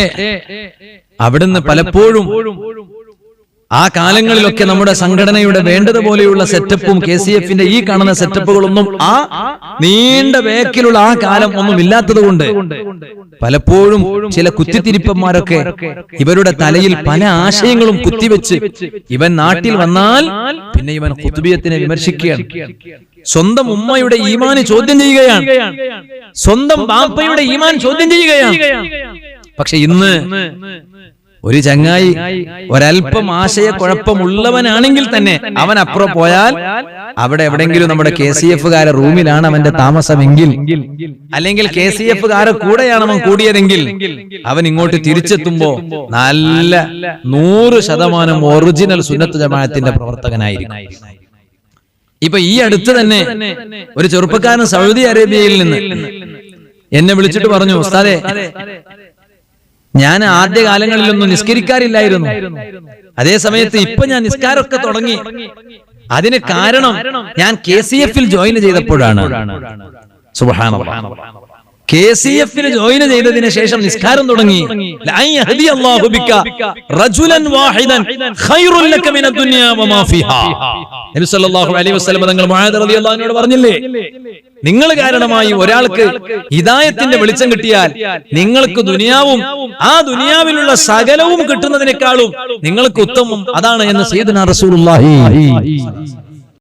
അവിടുന്ന് പലപ്പോഴും ആ കാലങ്ങളിലൊക്കെ നമ്മുടെ സംഘടനയുടെ വേണ്ടതുപോലെയുള്ള സെറ്റപ്പും KCF-ന്റെ ഈ കാണുന്ന സെറ്റപ്പുകളൊന്നും ആ നീണ്ട വേക്കിലുള്ള ആ കാലം ഒന്നും ഇല്ലാത്തത് കൊണ്ട് പലപ്പോഴും ചില കുത്തിത്തിരിപ്പന്മാരൊക്കെ ഇവരുടെ തലയിൽ പല ആശയങ്ങളും കുത്തിവെച്ച് ഇവൻ നാട്ടിൽ വന്നാൽ പിന്നെ ഇവൻ ഖുത്ബിയത്തിനെ വിമർശിക്കുകയാണ്. സ്വന്തം ഉമ്മയുടെ ഈമാൻ ചോദ്യം ചെയ്യുകയാണ്, സ്വന്തം ബാപ്പയുടെ ഈമാൻ ചോദ്യം ചെയ്യുകയാണ്. പക്ഷെ ഇന്ന് ഒരു ചങ്ങായി ഒരൽപ്പം ആശയക്കുഴപ്പമുള്ളവനാണെങ്കിൽ തന്നെ അവൻ അപ്പുറം പോയാൽ അവിടെ എവിടെങ്കിലും നമ്മുടെ KCF-കാരെ റൂമിലാണ് അവന്റെ താമസമെങ്കിൽ, അല്ലെങ്കിൽ KCF-കാരെ കൂടെയാണ് അവൻ കൂടിയതെങ്കിൽ, അവൻ ഇങ്ങോട്ട് തിരിച്ചെത്തുമ്പോ നല്ല 100% ഒറിജിനൽ സുന്നത്ത് ജമാഅത്തിന്റെ പ്രവർത്തകനായിരിക്കും. ഇപ്പൊ ഈ അടുത്ത് തന്നെ ഒരു ചെറുപ്പക്കാരൻ സൗദി അറേബ്യയിൽ നിന്ന് എന്നെ വിളിച്ചിട്ട് പറഞ്ഞു, ഉസ്താദേ, ഞാൻ ആദ്യ കാലങ്ങളിലൊന്നും നിസ്കരിക്കാറില്ലായിരുന്നു, അതേ സമയത്ത് ഇപ്പൊ ഞാൻ നിസ്കാരമൊക്കെ തുടങ്ങി. അതിന് കാരണം ഞാൻ KCF-ൽ ജോയിൻ ചെയ്തപ്പോഴാണ്. സുബ്ഹാനല്ലാഹ്. KCF ജോയിൻ ചെയ്തതിന് ശേഷം നിസ്കാരം തുടങ്ങി. ലഅൻ യഹ്ദിയല്ലാഹു ബിക റജുലൻ വാഹിദൻ ഖൈറുൽ ലക മിന ദുനിയ വമാ ഫിഹാ. നബി സല്ലല്ലാഹു അലൈഹി വസല്ലം തങ്ങൾ മുആദ് റളിയല്ലാഹു അൻഹുവോട് പറഞ്ഞില്ലേ, നിങ്ങൾ കാരണമായി ഒരാൾക്ക് ഹിദായത്തിന്റെ വെളിച്ചം കിട്ടിയാൽ നിങ്ങൾക്ക് ദുനിയാവും ആ ദുനിയാവിലുള്ള സകലവും കിട്ടുന്നതിനേക്കാളും നിങ്ങൾക്ക് ഉത്തമം അതാണ് എന്ന് സയ്യിദുനാ റസൂലുള്ളാഹി